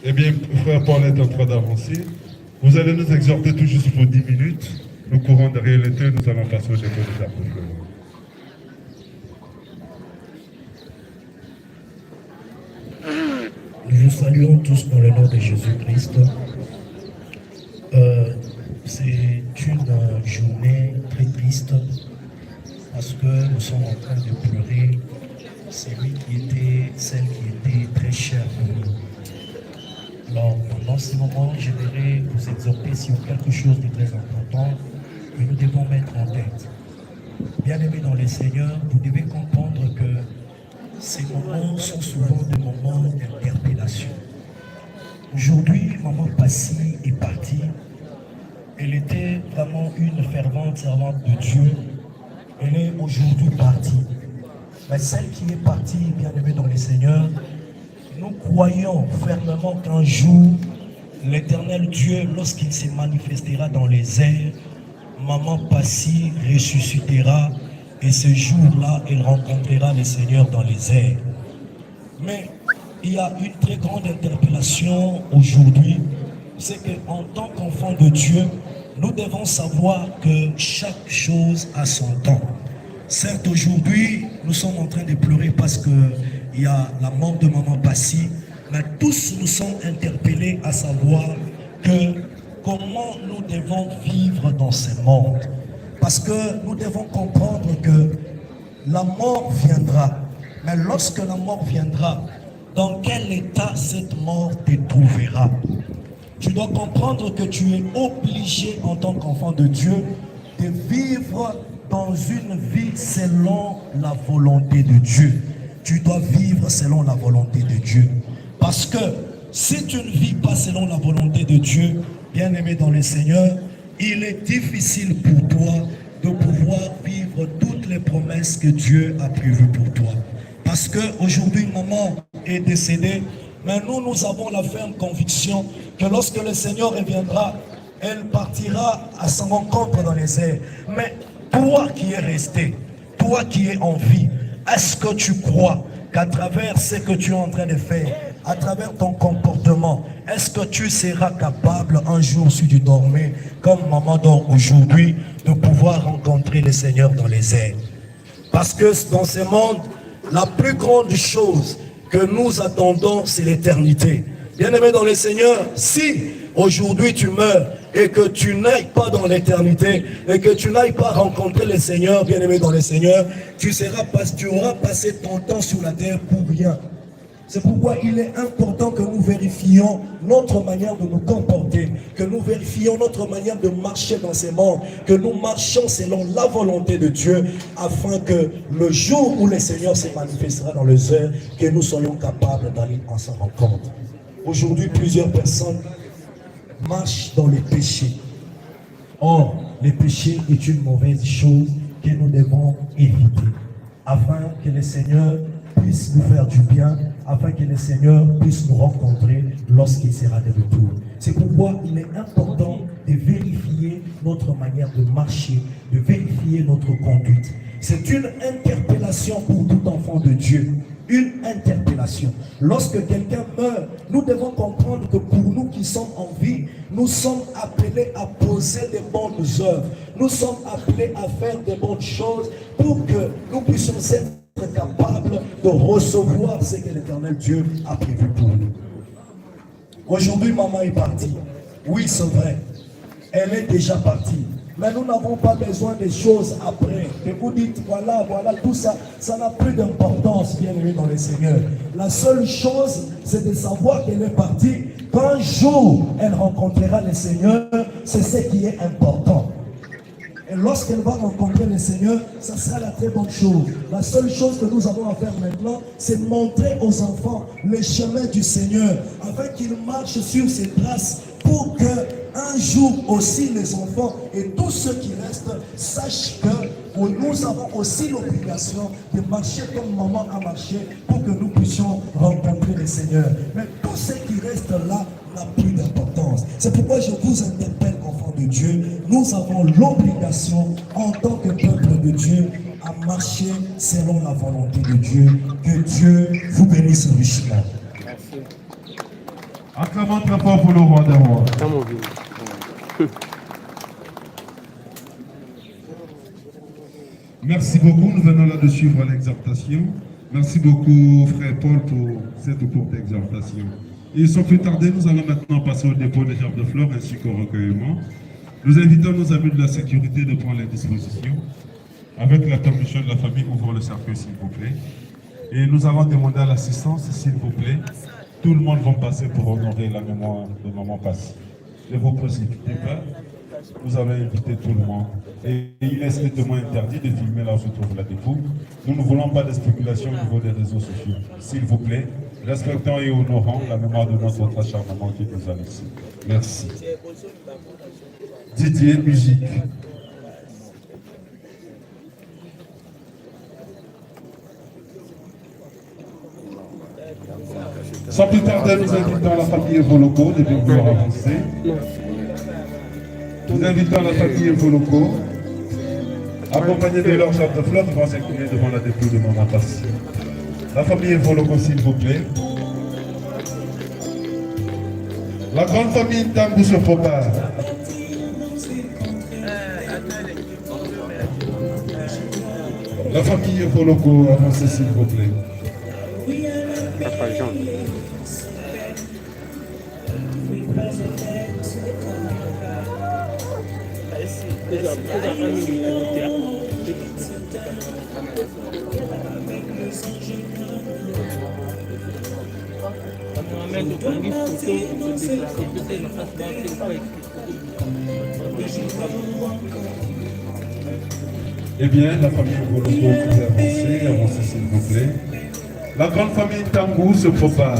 Eh bien, frère Paul est en train d'avancer. Vous allez nous exhorter tout juste pour 10 minutes. Nous courons derrière les deux, nous allons passer au dépôt des apôtres. Nous vous saluons tous dans le nom de Jésus-Christ. C'est une journée très triste parce que nous sommes en train de pleurer celle qui était très chère pour nous. Alors, pendant ce moment, j'aimerais vous exhorter sur quelque chose de très important que nous devons mettre en tête. Bien-aimés dans le Seigneur, vous devez comprendre que ces moments sont souvent des moments d'interpellation. Aujourd'hui, maman Passy est partie. Elle était vraiment une fervente servante de Dieu. Elle est aujourd'hui partie. Mais celle qui est partie, bien-aimée dans le Seigneur, nous croyons fermement qu'un jour, l'Éternel Dieu, lorsqu'il se manifestera dans les airs, maman Passy ressuscitera et ce jour-là, elle rencontrera le Seigneur dans les airs. Mais il y a une très grande interpellation aujourd'hui, c'est qu'en tant qu'enfant de Dieu, nous devons savoir que chaque chose a son temps. Certes, aujourd'hui, nous sommes en train de pleurer parce qu'il y a la mort de maman Passy, mais tous nous sommes interpellés à savoir que comment nous devons vivre dans ce monde. Parce que nous devons comprendre que la mort viendra. Mais lorsque la mort viendra, dans quel état cette mort te trouvera? Tu dois comprendre que tu es obligé en tant qu'enfant de Dieu de vivre dans une vie selon la volonté de Dieu. Tu dois vivre selon la volonté de Dieu. Parce que si tu ne vis pas selon la volonté de Dieu, bien-aimé dans le Seigneur, il est difficile pour toi de pouvoir vivre toutes les promesses que Dieu a prévues pour toi. Parce qu'aujourd'hui, maman est décédée, mais nous avons la ferme conviction que lorsque le Seigneur reviendra, elle partira à son rencontre dans les airs. Mais toi qui es resté, toi qui es en vie, est-ce que tu crois qu'à travers ce que tu es en train de faire, à travers ton comportement, est-ce que tu seras capable un jour, si tu dormais, comme maman dort aujourd'hui, de pouvoir rencontrer le Seigneur dans les airs? Parce que dans ce monde, la plus grande chose que nous attendons, c'est l'éternité. Bien-aimé dans le Seigneur, si aujourd'hui tu meurs et que tu n'ailles pas dans l'éternité et que tu n'ailles pas rencontrer le Seigneur, bien-aimé dans le Seigneur, tu auras passé ton temps sur la terre pour rien. C'est pourquoi il est important que nous vérifions notre manière de nous comporter, que nous vérifions notre manière de marcher dans ces mondes, que nous marchions selon la volonté de Dieu, afin que le jour où le Seigneur se manifestera dans les heures, que nous soyons capables d'aller en sa rencontre. Aujourd'hui, plusieurs personnes marchent dans les péchés. Or, le péché est une mauvaise chose que nous devons éviter, afin que le Seigneur puisse nous faire du bien, afin que le Seigneur puisse nous rencontrer lorsqu'il sera de retour. C'est pourquoi il est important de vérifier notre manière de marcher, de vérifier notre conduite. C'est une interpellation pour tout enfant de Dieu. Une interpellation. Lorsque quelqu'un meurt, nous devons comprendre que pour nous qui sommes en vie, nous sommes appelés à poser des bonnes œuvres. Nous sommes appelés à faire des bonnes choses pour que nous puissions être capables de recevoir ce que l'Éternel Dieu a prévu pour nous. Aujourd'hui, maman est partie. Oui, c'est vrai. Elle est déjà partie. Mais nous n'avons pas besoin des choses après. Et vous dites, voilà, tout ça, ça n'a plus d'importance, bien aimé dans le Seigneur. La seule chose, c'est de savoir qu'elle est partie. Qu'un jour, elle rencontrera le Seigneur, c'est ce qui est important. Et lorsqu'elle va rencontrer le Seigneur, ça sera la très bonne chose. La seule chose que nous avons à faire maintenant, c'est montrer aux enfants le chemin du Seigneur, afin qu'ils marchent sur ses traces, pour qu'un jour aussi les enfants et tous ceux qui restent sachent que nous avons aussi l'obligation de marcher comme maman a marché, pour que nous puissions rencontrer le Seigneur. Mais tout ce qui reste là n'a plus d'importance. C'est pourquoi je vous interpelle, enfants de Dieu. Nous avons l'obligation, en tant que peuple de Dieu, à marcher selon la volonté de Dieu. Que Dieu vous bénisse richement. Merci. Acclamons très fort pour le roi des rois. Merci beaucoup. Nous venons là de suivre l'exhortation. Merci beaucoup, frère Paul, pour cette courte exhortation. Et sans plus tarder, nous allons maintenant passer au dépôt des gerbes de fleurs ainsi qu'au recueillement. Nous invitons nos amis de la sécurité de prendre les dispositions. Avec la permission de la famille, ouvrons le cercueil, s'il vous plaît. Et nous allons demander à l'assistance, s'il vous plaît. Tout le monde va passer pour honorer la mémoire de maman Passy. Ne vous précipitez pas. Vous avez invité tout le monde. Et il est strictement interdit de filmer là où se trouve la dépouille. Nous ne voulons pas de spéculation au niveau des réseaux sociaux. S'il vous plaît, respectons et honorons la mémoire de notre très chère maman qui nous a laissé. Merci. Didier, musique. Sans plus tarder, nous invitons la famille Evoloco de bien vouloir avancer. Nous invitons la famille Evoloco, accompagnée de leurs gerbes de fleurs, qui vont s'incliner devant la dépouille de maman Passy. La famille Evoloco, s'il vous plaît. La grande famille Tambou se prépare. La famille Evoloco, avancez s'il vous plaît. Eh bien, la famille Evoloco, vous pouvez avancer s'il vous plaît. La grande famille Tambou se prépare.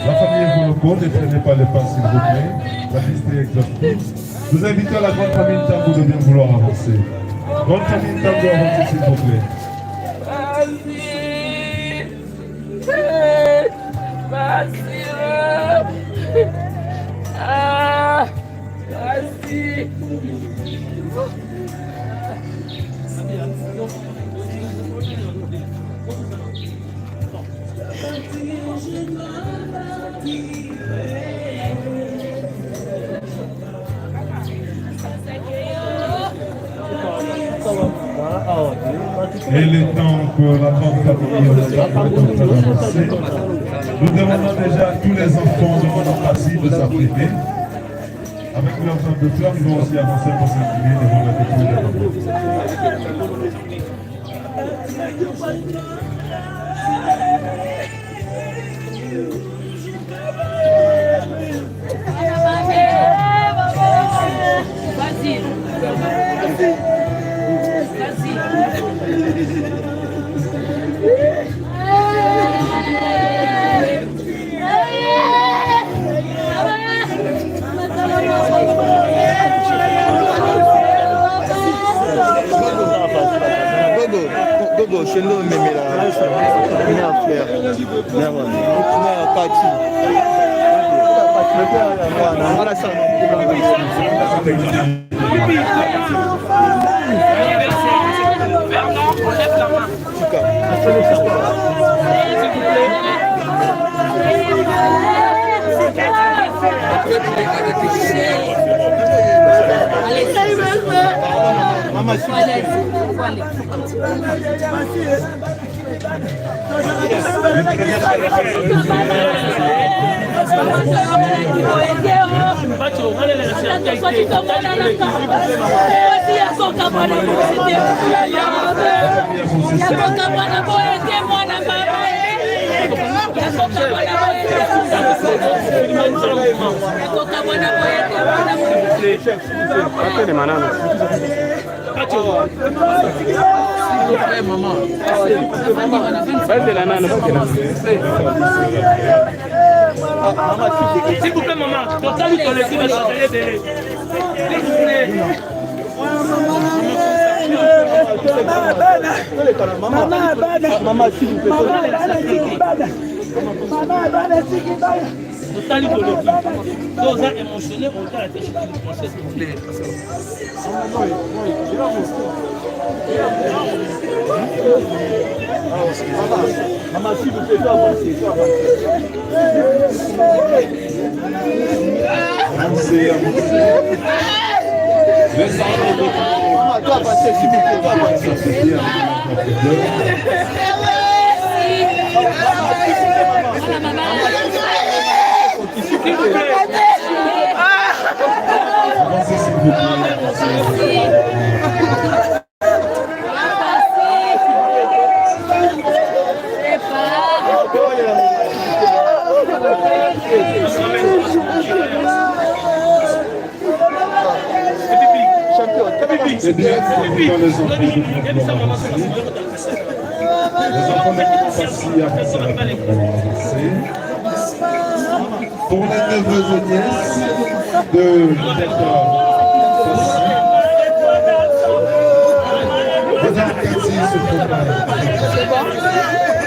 La famille Evoloco, ne prenez pas le pas s'il vous plaît. La liste est exhaustive. Nous invitons la grande famille Tambou de bien vouloir avancer. Grande famille Tambou, avancez s'il vous plaît. Et il est temps que la grande famille avancer. Nous demandons déjà à tous les enfants de Monopassy de s'apprêter. Avec l'ensemble de fleurs, ils vont aussi avancer pour s'incliner devant la dépôt de Gogo, chez nous, mais là, on a affaire. S'il vous plaît, maman, total collectif de changer de s'il vous plaît. Maman, s'il vous plaît. Total collectif. Deux ans émotionnés, on t'a la tête, s'il vous plaît. Maman, s'il vous plaît, toi avancer, toi avancer. Maman, toi avancer, s'il vous plaît, toi avancer. C'est bien pour les enfants de pour les neveux et nièces de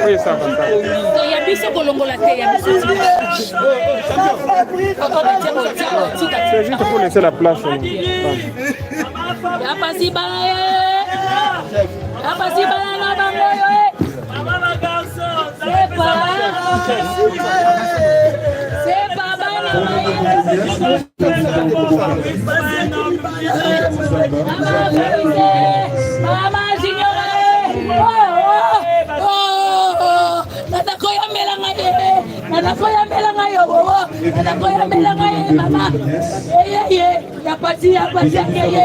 Oui, ça va. Il y a biso kolongola te, il y a biso. C'est juste pour laisser la place. Ya pasi bana ya pasi bana na bango yo c'est pas bana mama signora natakoya mbela ngayo bobo natakoya mbela ngayo mama ya pati akeye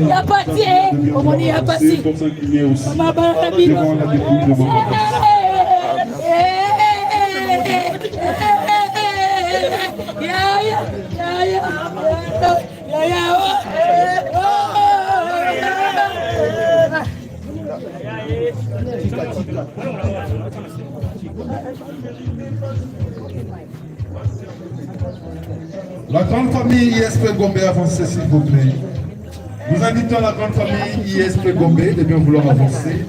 ya pati omoni ya pati mama bana bino La grande famille ISP Gombe, avancez s'il vous plaît. Nous invitons la grande famille ISP Gombe de bien vouloir avancer.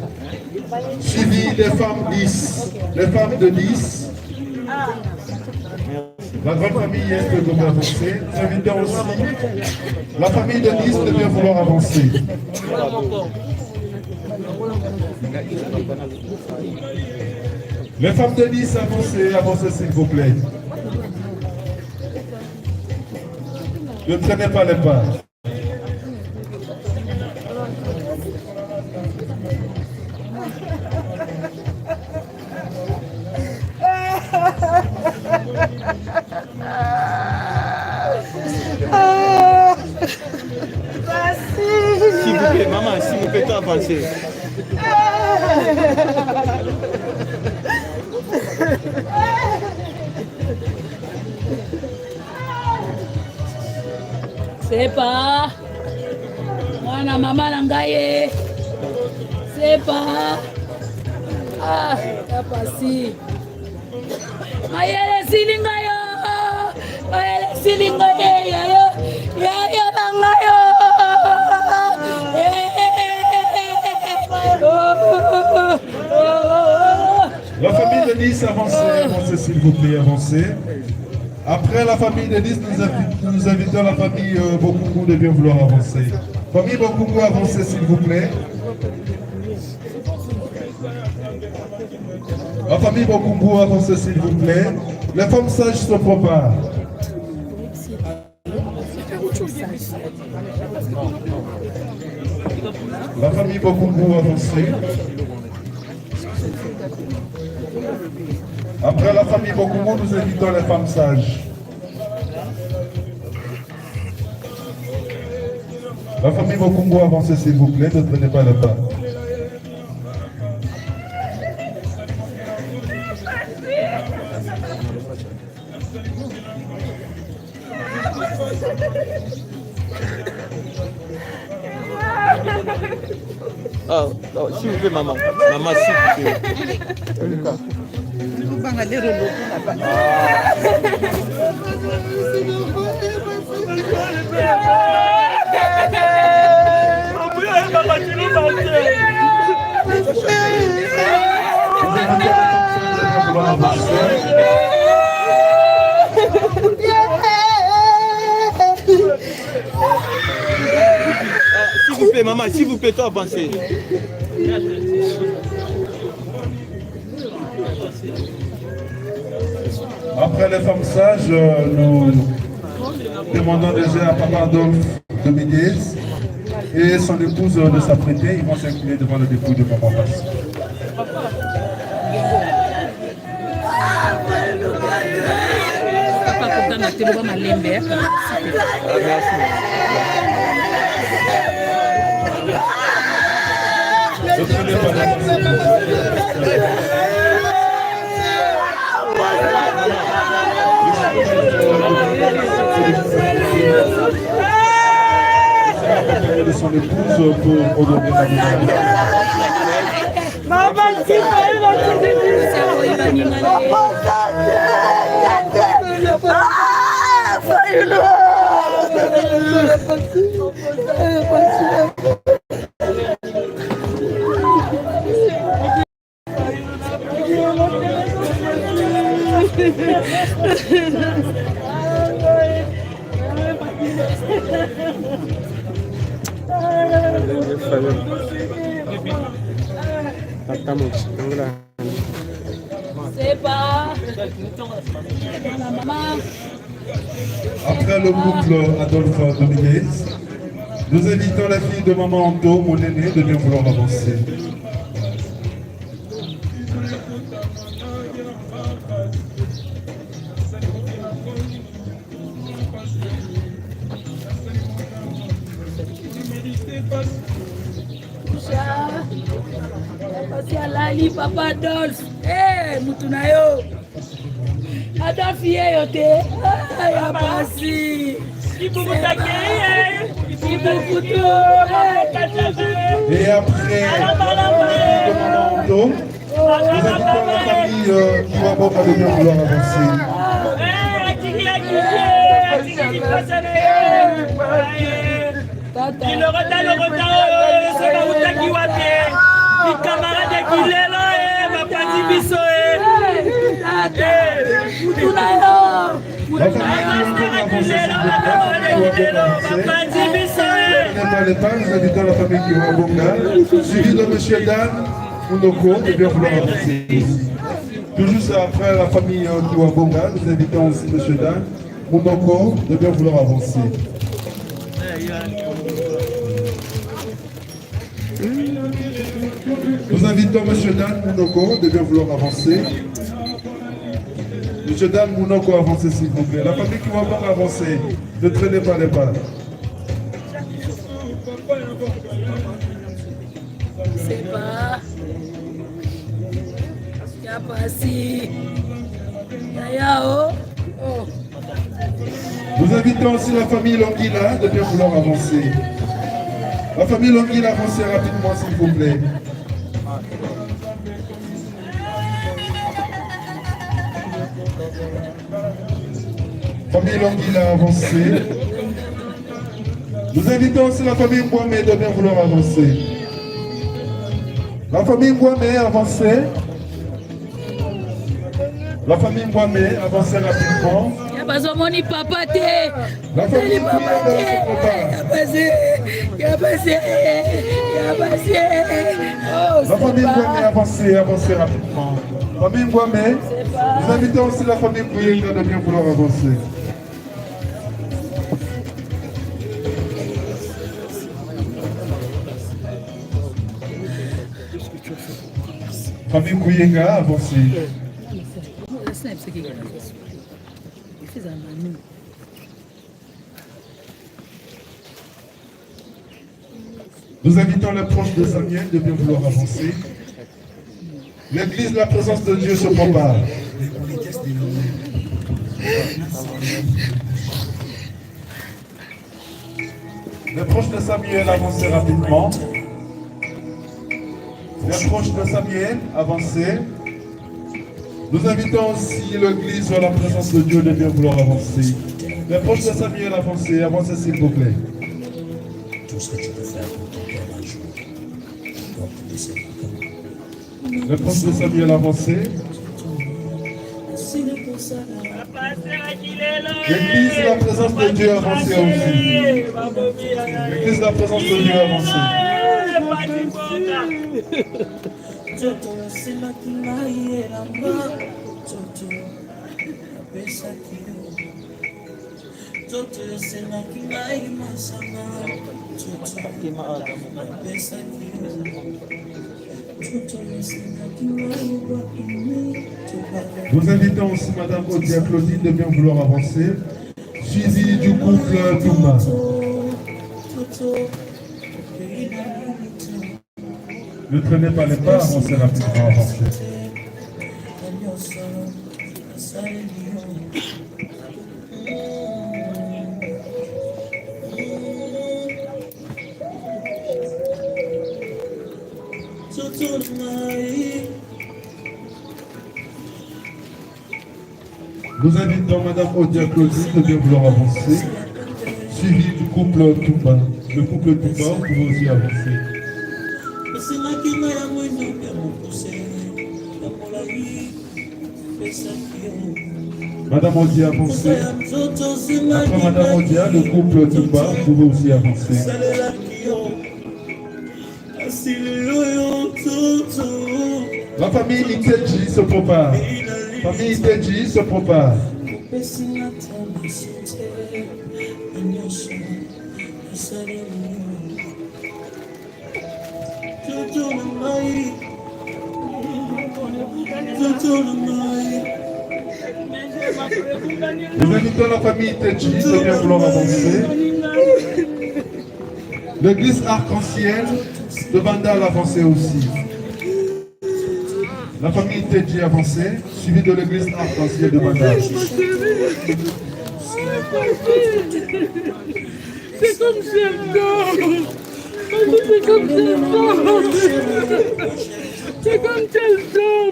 Suivi des femmes 10, les femmes de 10. La grande famille ISP Gombe avancer. Nous invitons aussi la famille de 10 de bien vouloir avancer. Les femmes de 10, avancez, avancez s'il vous plaît. Ne traînez pas les pas. avancer. C'est pas mwana mama na ngai c'est pas ya pasi mayele silinga yo mayele silinga ya nanga yo La famille de Nice, avancez s'il vous plaît, avancez. Après la famille de Nice, nous invitons la famille Bokungu de bien vouloir avancer. Famille Bokungu, avancez s'il vous plaît. La famille Bokungu, avancez s'il vous plaît. Les femmes sages se préparent. La famille Bokungu, avancez. Après la famille Bokungu, nous invitons les femmes sages. La famille Bokungu, avancez s'il vous plaît, ne prenez pas le pas. Oh, s'il vous plaît, maman. Maman, s'il vous plaît. S'il vous plaît, maman, s'il vous plaît, toi, avancez. Après les femmes sages, nous demandons déjà à Papa Adolphe de Médez et son épouse de s'apprêter. Ils vont s'incliner devant le dépôt de Maman Passi. De son épouse pour honorer la vie. C'est pas Après le couple Adolphe Dominguez, nous invitons la fille de Maman Anto, mon aîné, de bien vouloir avancer. Alali Papa Adolphe, mutu na yo Adolphe ye yo te ya pasi Et après Maman Anto, nous invitons la famille qui va beaucoup de bien vouloir avancer. Nous invitons la famille qui va Bonga, suivi de M. Dan Mounoko, de bien vouloir avancer. Tout juste après la famille qui va Bonga, nous invitons aussi M. Dan Mounoko, de bien vouloir avancer. Nous invitons M. Dan Mounoko de bien vouloir avancer. M. Dan Mounoko, avancez s'il vous plaît. La famille qui va encore avancer, ne traînez pas les pas. tata pasi yao. Nous invitons aussi la famille Longuila de bien vouloir avancer. La famille Longuila, avancez rapidement s'il vous plaît. Famille Longuila, avancez. Nous invitons aussi la famille Mbouamé de bien vouloir avancer. La famille Mbouamé, avancez. La famille Mbouamé, avancez rapidement. Bazomoni papa te. La famille Mbouamé, avancez rapidement. Famille Mbouamé, nous invitons aussi la famille Mbouyenga de bien vouloir avancer. Famille Mbouyenga, avancez. Nous invitons les proches de Samuel de bien vouloir avancer. L'église, la présence de Dieu se propage. Les proches de Samuel, avancez rapidement. Les proches de Samuel, avancez. Nous invitons aussi l'église à la présence de Dieu de bien vouloir avancer. Les proches de Samuel, avancez, avancez s'il vous plaît. Tout ce que tu peux faire pour ton père un jour, donc laissez-moi. Les proches de Samuel, avancez. L'église, la présence de Dieu, avancez aussi. L'église, la présence de Dieu, avancez. Nous invitons aussi Madame Odia Claudine de bien vouloir avancer, suivi du couple Touma. Ne traînez pas les pas, avancez rapidement, avancez. Nous invitons Madame Odia Claudine de bien vouloir avancer, suivi du couple Touma. Le couple Touma, vous pouvez aussi avancer. Madame Odia, avancez. Après Madame Odia, le couple Touma, vous pouvez aussi avancer. La famille Iteji se prépare. La famille Iteji se prépare. Nous invitons la famille Iteji de bien vouloir avancer. L'église arc-en-ciel de Bandal avancée aussi. La famille Iteji avancée, suivie de l'église arc-en-ciel de Bandal. C'est comme Sheldon. C'est comme Sheldon. C'est comme Sheldon.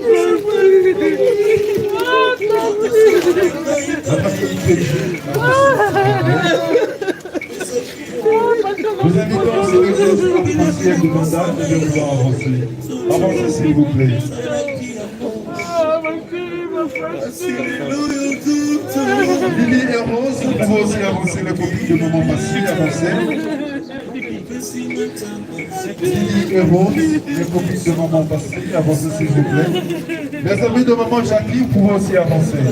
Nous invitons aussi l'église arc-en-ciel de Bandal de vouloir avancer. Avancez s'il vous plaît. Lily et Rose, vous pouvez aussi avancer la copie de maman Passy, avancez. Lily et Rose, les copies de maman Passy, avancez s'il vous plaît. Les amis de maman Jackie, vous pouvez aussi avancer.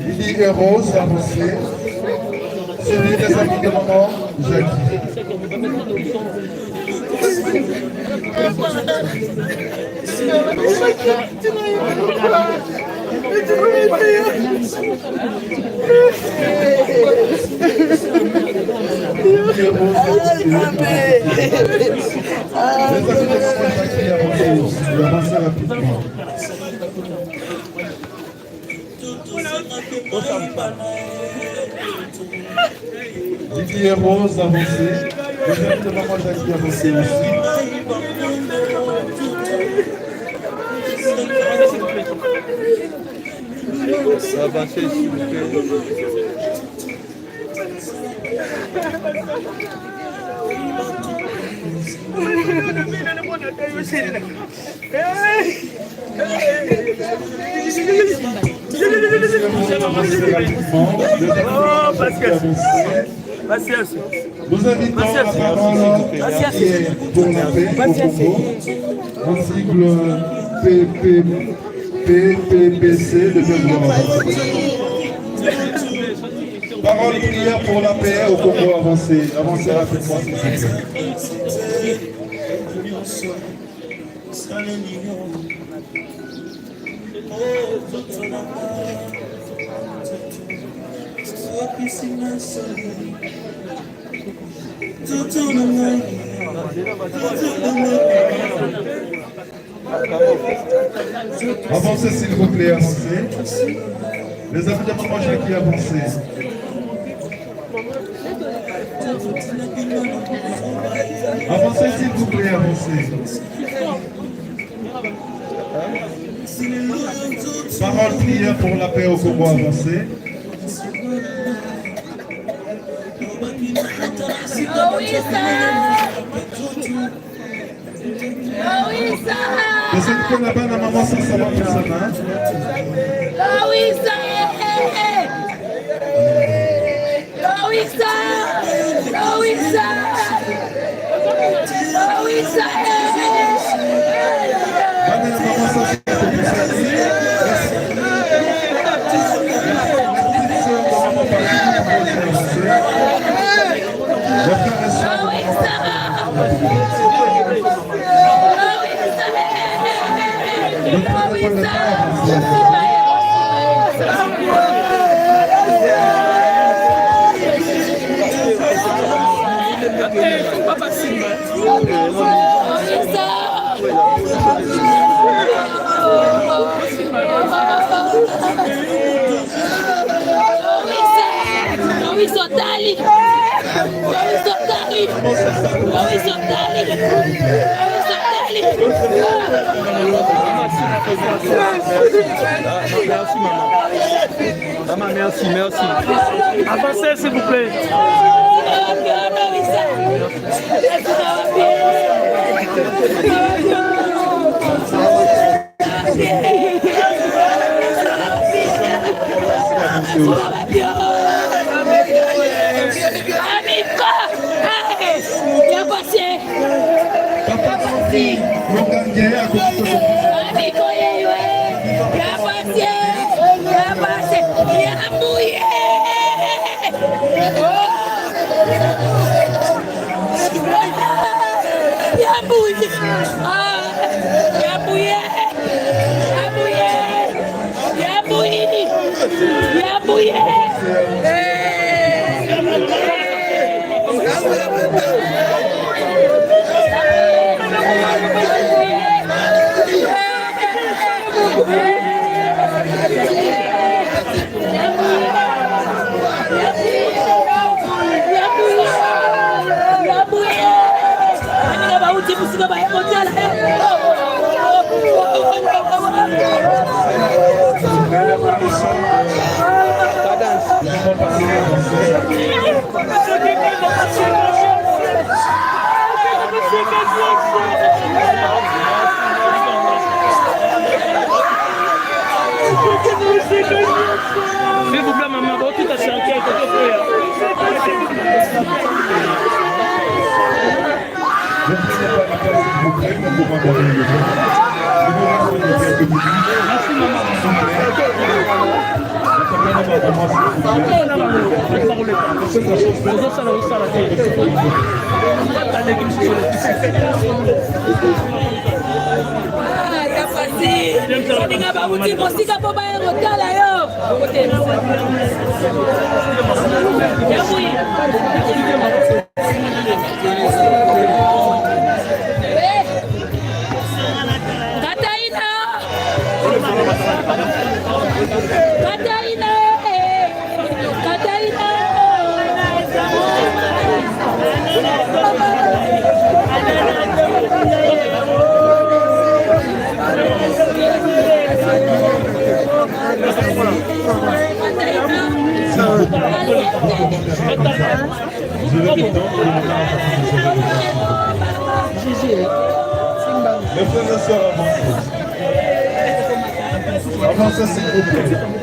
Lily et Rose, avancez. Suivi des amis de maman Jackie. Didier Rose, les amis de maman Jackie avancez aussi, avancez rapidement. Didier Rose, avancez. Les amis de maman Jackie, avancez aussi. Avancez, s'il vous plaît. Nous invitons la parole pour la paix au Congo, un sigle PPPC de mémoire. Parole prière pour la paix au Congo, avancez, avancez rapidement s'il vous plaît. Avancez s'il vous plaît, avancez. Les amis de maman Jackie, avancez. Avancez s'il vous plaît, avancez. Parole prière pour la paix au Congo, avancez. Descendez pour la bande à maman sans savoir pour sa main. Merci maman. Maman, merci, merci. Avancez s'il vous plaît. S'il vous plaît, maman, tout à chanter, baninga bauti mosika mpo baya kotala yo Kataina Les frères et sœurs, avancez s'il vous plaît.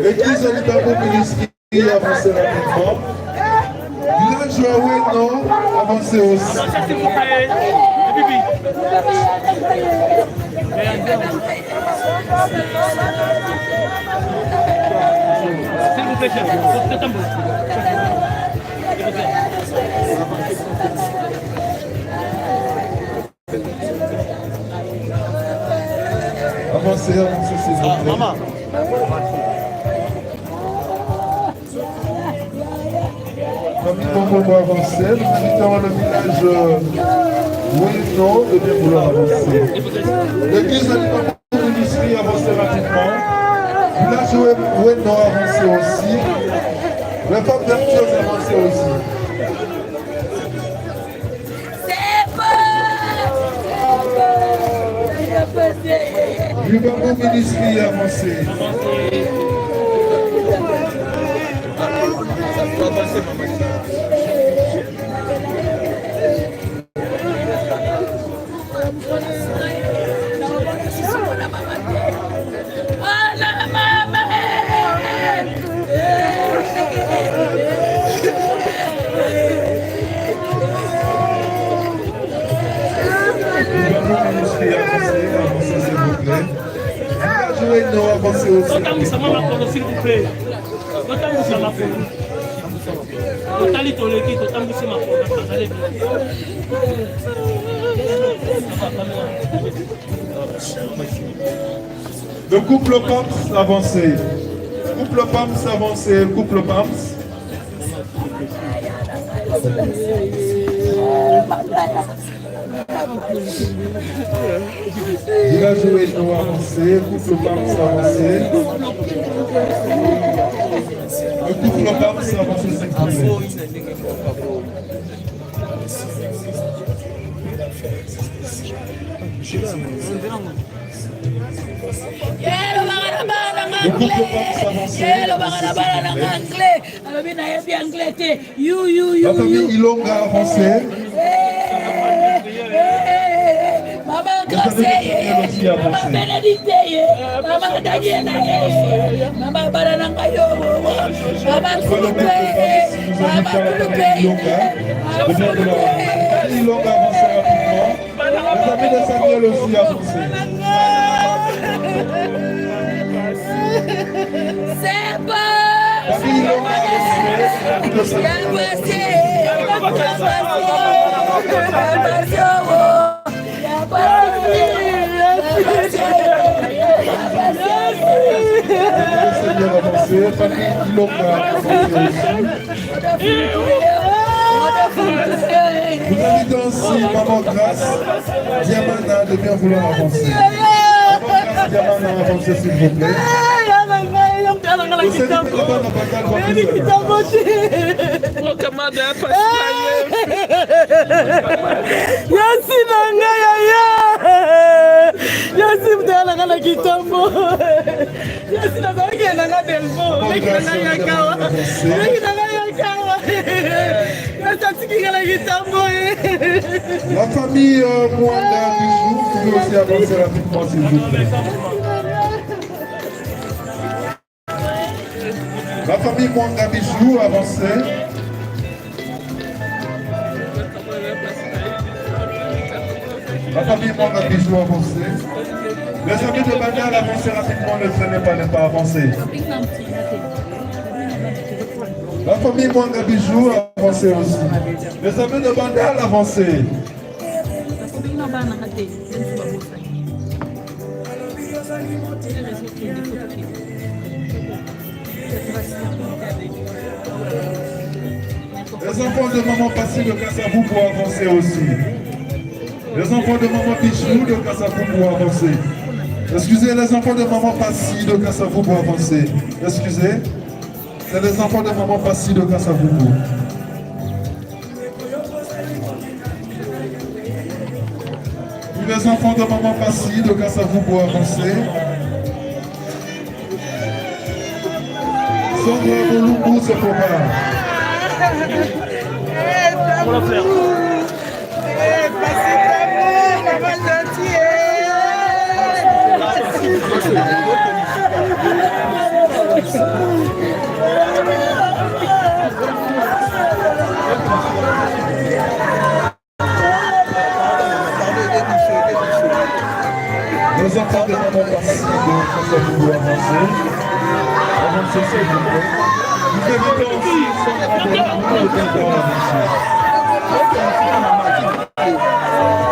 L'église est dans vos ministries, avancez rapidement. Village Oueno, avancez aussi. S'il vous plaît. Avancez, avancez, s'il vous plaît. Maman. Rapidement, on va avancer. Nous invitons le village Oueno de bien vouloir avancer. L'église a dit dans le ministère, avancez rapidement. Village Oueno, avancez aussi. Les femmes vertueuses, avancez aussi. Du Bambou Ministry, avancez. Joël, nous avancez aussi. S'il vous plaît. Le couple Pams avancé. Couple Pams avancé. Couple Pams. Village Joël, nous avancé. Couple Pams avancé. Le couple Pams avancé s'exprimer. La famille Ilonga avancée. Maman Gracie, Maman Bénédicte, Maman Daniela, Maman Baranangayo, Maman Kouloupe, Maman Kouloupe. Ilonga avancé rapidement. Les amis de Samuel aussi avancé. C'est bon! Vous invitez aussi Maman Grâce, Diamana de bien vouloir avancer. Maman Grâce, Diamana, avancez s'il vous plaît. La famille Mwanga Bijou, vous pouvez aussi avancer rapidement s'il vous plaît. La famille Mwanga Bijou, avancez. La famille Mwanga Bijou, avancez. Les amis de Bandal, avancez rapidement, ne traînez pas, ne pas avancer. La famille Mwanga Bijou, avancez aussi. Les amis de Bandal, avancez. Les enfants de maman Passy de Kassavou pour avancer aussi. Les enfants de maman Bichou de Kassavou pour avancer. Excusez les enfants de maman Passy de Kassavou pour avancer. Excusez. C'est les enfants de maman Passy de Kassavou. Les enfants de maman Passy de Kassavou pour avancer. Sandra Boloubou se prépare. On va faire. Les enfants de maman Passy de Kassavou avancer. Avancez s'il vous plaît. Vous invitez aussi Sandra Boloubou de avancer.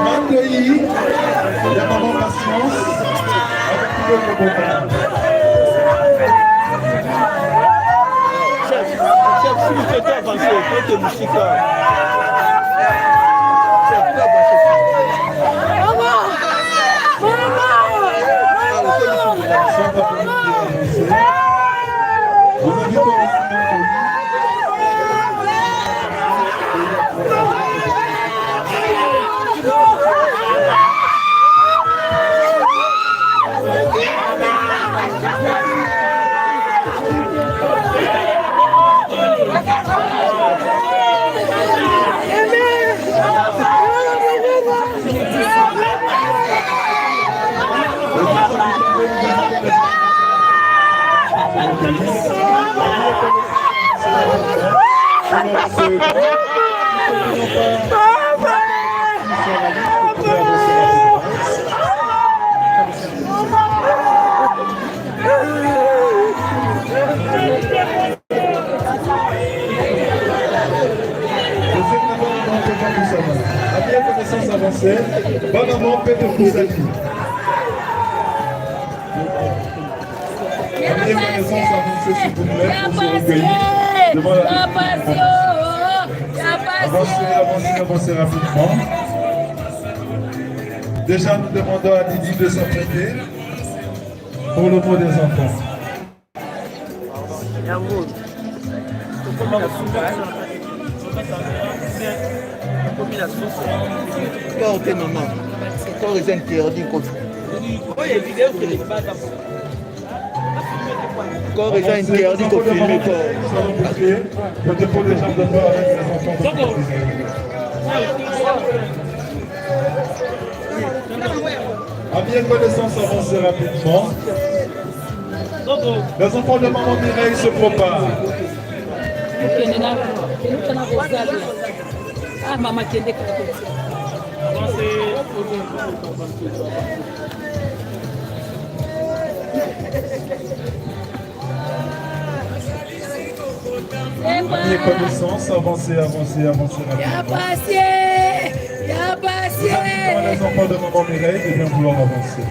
Mandei, de maman Patience, avec tout le monde. Chef, si vous souhaitez avancer, faites le musique. Rosalie. Amenez connaissance avancée s'il vous plaît pour se recueillir devant la avancez rapidement. Déjà nous demandons à Didi de s'apprêter pour le mot des enfants. Portez maman. Encore les interdits. Encore les interdits pour filmer. Le dépôt des jambes de bois avec les enfants. À bien connaissance, avancez rapidement. Les enfants de maman Mireille se préparent. Ah, maman, qui est Prenez connaissance, avancez rapidement. Les enfants de maman Mireille de bien vouloir avancer.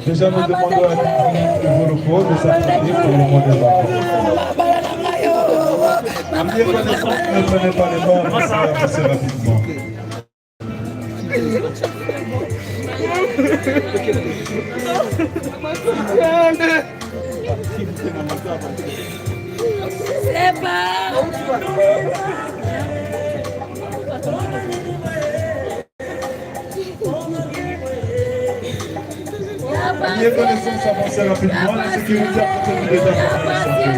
Déjà nous demandons à Didi de repos de s'apprêter pour le mot des enfants. À bien connaissance, ne prenez pas les bords, avancez rapidement. C'est pas. Bien connaissance, avancez rapidement. La sécurité a contenu des informations.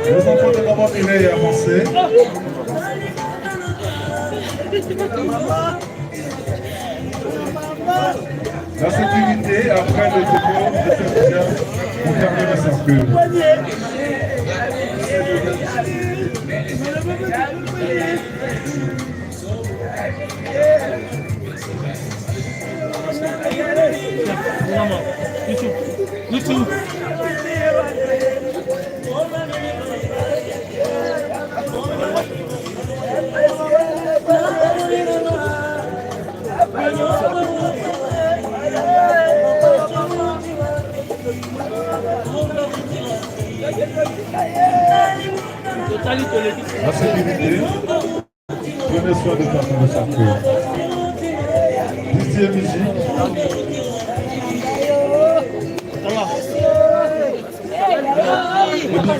Les enfants de maman Mireille avancez. La sécurité, après le dépôt de cette réserve, pour fermer le cercle. YouTube. La sécurité, prenez soin de faire le cercle. Deuxième musique.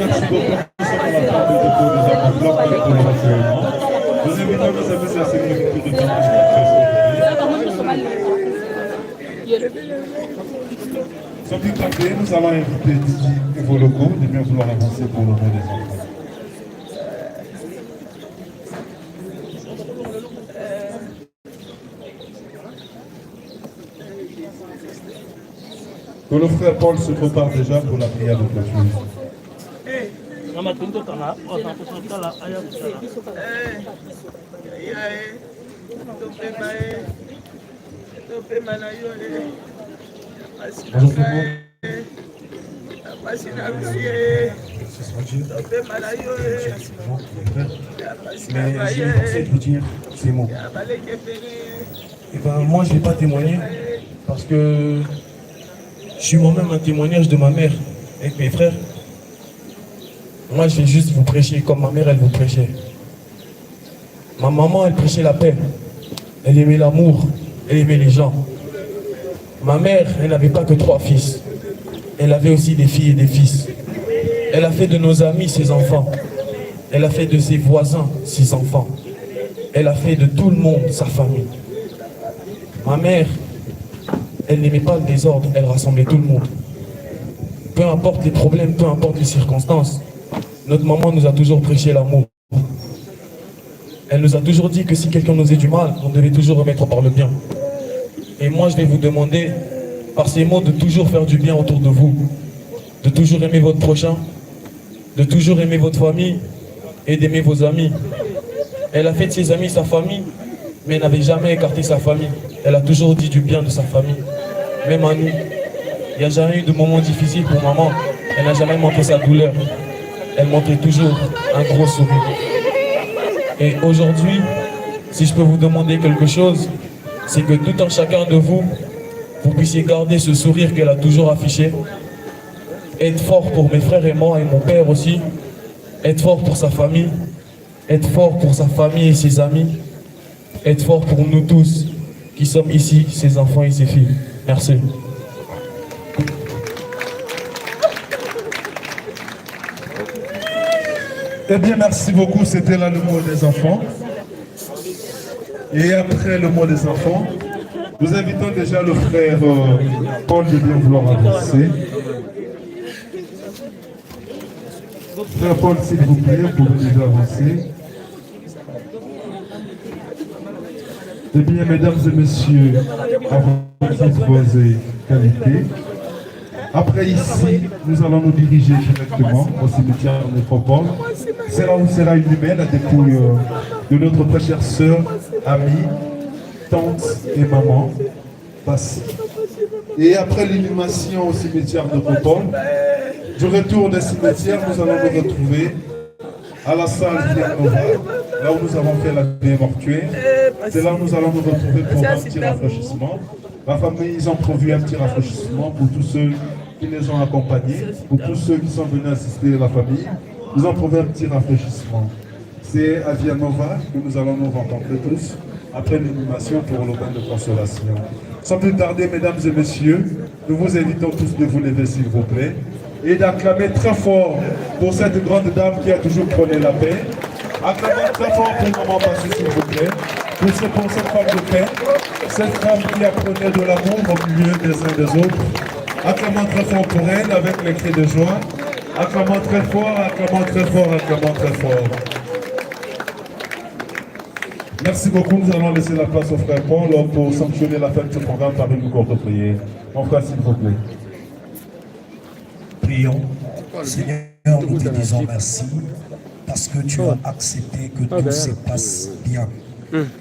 Merci beaucoup. Nous invitons nos amis à la sécurité de sans plus tarder, nous allons inviter Didi et vos locaux de bien vouloir avancer pour le mot des enfants. Que le frère Paul se prépare déjà pour la prière de clôture. Bonjour tout le monde. Mais j'ai une pensée de vous dire ces mots. Et ben, moi, je ne vais pas témoigner parce que je suis moi-même un témoignage de ma mère avec mes frères. Moi, je vais juste vous prêcher comme ma mère, elle vous prêchait. Ma maman, elle prêchait la paix. Elle aimait l'amour. Elle aimait les gens. Ma mère, elle n'avait pas que 3 fils. Elle avait aussi des filles et des fils. Elle a fait de nos amis ses enfants. Elle a fait de ses voisins ses enfants. Elle a fait de tout le monde sa famille. Ma mère, elle n'aimait pas le désordre, elle rassemblait tout le monde. Peu importe les problèmes, peu importe les circonstances, notre maman nous a toujours prêché l'amour. Elle nous a toujours dit que si quelqu'un nous faisait du mal, on devait toujours remettre par le bien. Et moi, je vais vous demander, par ces mots, de toujours faire du bien autour de vous, de toujours aimer votre prochain, de toujours aimer votre famille et d'aimer vos amis. Elle a fait de ses amis sa famille, mais elle n'avait jamais écarté sa famille. Elle a toujours dit du bien de sa famille, même à nous. Il n'y a jamais eu de moment difficile pour maman. Elle n'a jamais montré sa douleur. Elle montrait toujours un gros sourire. Et aujourd'hui, si je peux vous demander quelque chose, c'est que tout un chacun de vous, vous puissiez garder ce sourire qu'elle a toujours affiché. Être fort pour mes frères et moi et mon père aussi. Être fort pour sa famille. Être fort pour sa famille et ses amis. Être fort pour nous tous qui sommes ici, ses enfants et ses filles. Merci. Eh bien, merci beaucoup. C'était là le mot des enfants. Et après le mot des enfants, nous invitons déjà le frère Paul de bien vouloir avancer. Frère Paul, s'il vous plaît, vous pouvez déjà avancer. Eh bien, mesdames et messieurs, avancez vos qualités. Après ici, nous allons nous diriger directement au cimetière de Métropole. C'est là où sera inhumée la dépouille de notre très chère sœur, amie, tante et maman, Passy. Et après l'inhumation au cimetière de Métropole, du retour des cimetières, nous allons nous retrouver à la salle Vianova, là où nous avons fait la veille mortuaire. C'est là où nous allons nous retrouver pour un petit rafraîchissement. La famille, ils ont prévu un petit rafraîchissement pour tous ceux qui les ont accompagnés, pour tous ceux qui sont venus assister la famille. Ils ont trouvé un petit rafraîchissement. C'est à Vianova que nous allons nous rencontrer tous après l'inhumation pour le bain de consolation. Sans plus tarder, mesdames et messieurs, nous vous invitons tous de vous lever s'il vous plaît et d'acclamer très fort pour cette grande dame qui a toujours prôné la paix. Acclamez très fort pour maman Passy s'il vous plaît, pour cette femme de paix, cette femme qui a prôné de l'amour au milieu des uns des autres. Acclamons très fort pour elle avec les cris de joie. Acclamons très fort, acclamons très fort, acclamons très fort. Merci beaucoup. Nous allons laisser la place au frère Paul pour sanctionner la fin de ce programme par une courte prière. Mon frère, s'il vous plaît. Prions. Seigneur, nous te disons merci parce que tu as accepté que tout se passe bien.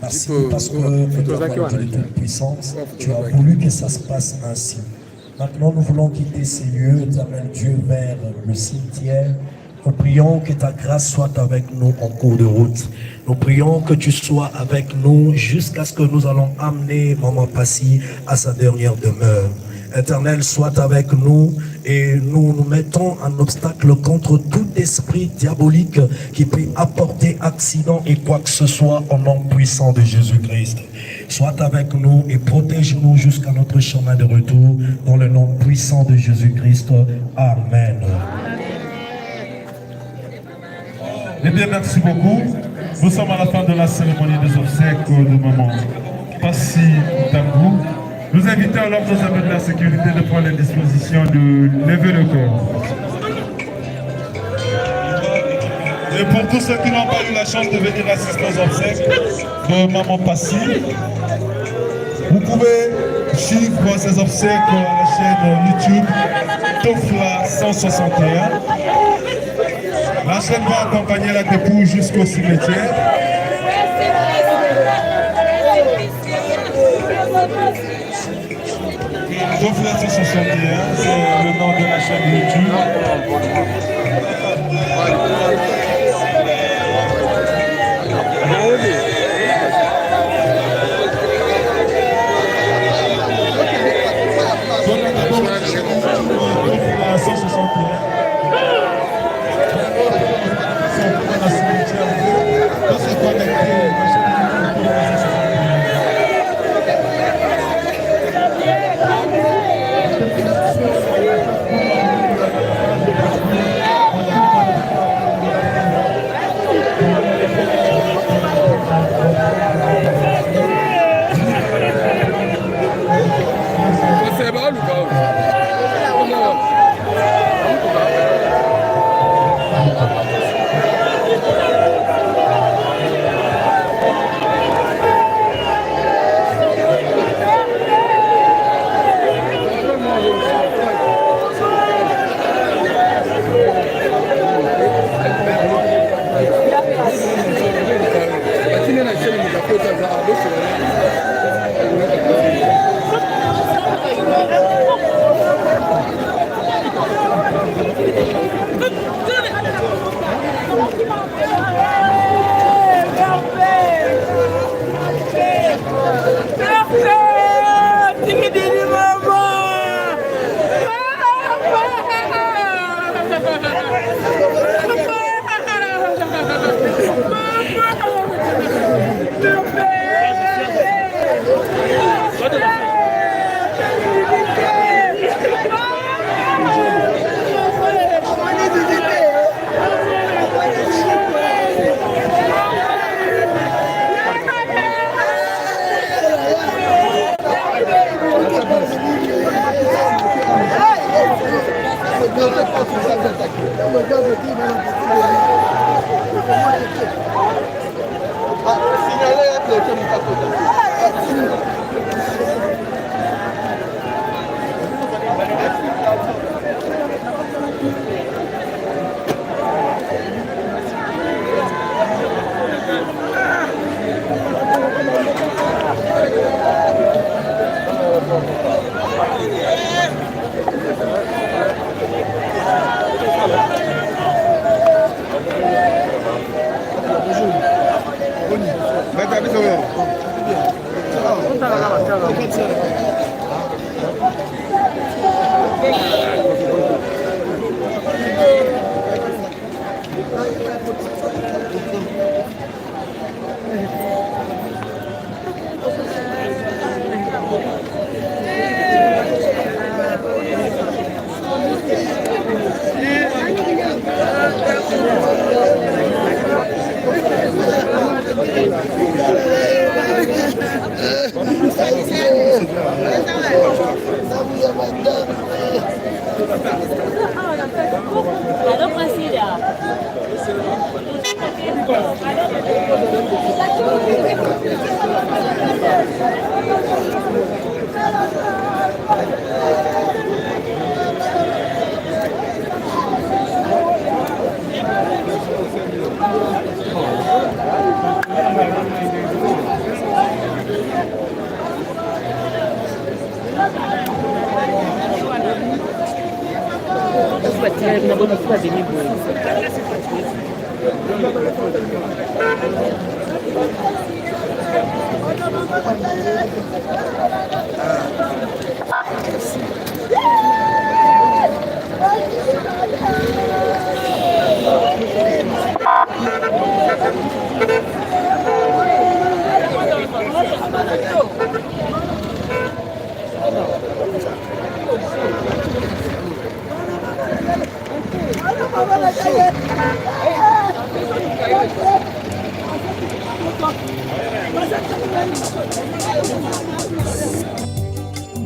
Merci parce que, éternel Dieu de toute puissance, tu as voulu que ça se passe ainsi. Maintenant, nous voulons quitter ces lieux, éternel Dieu, vers le cimetière. Nous prions que ta grâce soit avec nous en cours de route. Nous prions que tu sois avec nous jusqu'à ce que nous allons amener maman Passy à sa dernière demeure. Éternel, sois avec nous et nous nous mettons un obstacle contre tout esprit diabolique qui peut apporter accident et quoi que ce soit au nom puissant de Jésus-Christ. Sois avec nous et protège-nous jusqu'à notre chemin de retour dans le nom puissant de Jésus-Christ. Amen. Eh bien, merci beaucoup. Nous sommes à la fin de la cérémonie des obsèques de maman Passy Tambou. Nous invitons alors nos amis de la sécurité de prendre les dispositions de lever le corps. Et pour tous ceux qui n'ont pas eu la chance de venir assister aux obsèques de maman Passy, vous pouvez suivre ces obsèques à la chaîne YouTube Tofla 161. La chaîne va accompagner la dépouille jusqu'au cimetière. Tofla 161, c'est le nom de la chaîne YouTube.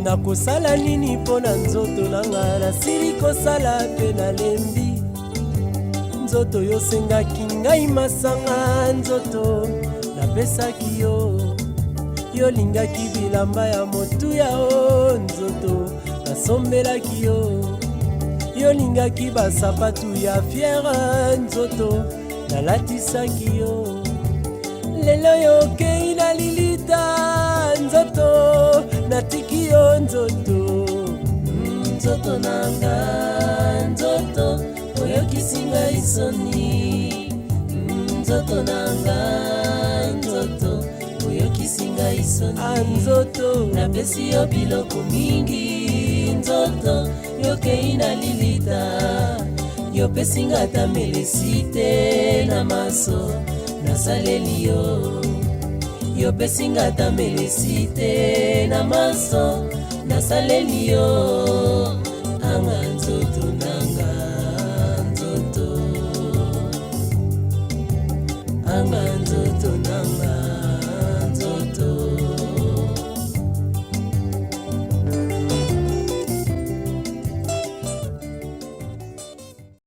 nakosala nini mpo na nzoto nanga nasili kosala mpe nalembi nzoto yosengaki ngai masanga nzoto napesaki yo yolingaki bilamba ya motuya o nzoto nasombelaki yo yolingaki basapatu ya fiere nzoto nalatisaki yo lelo yokei na lilita nzoto natiki yo nzoto nzoto nanga nzoto oyokisi ngai soni nzoto nanga nzoto oyokisi ngai soni nzoto napesi yo biloko mingi nzoto yokei na lilita yopesi nga ata melesi te na maso nasaleli yo yopesi nga ata melesi te na maso nasaleli yo anga nzoto nanga nzoto anga nzoto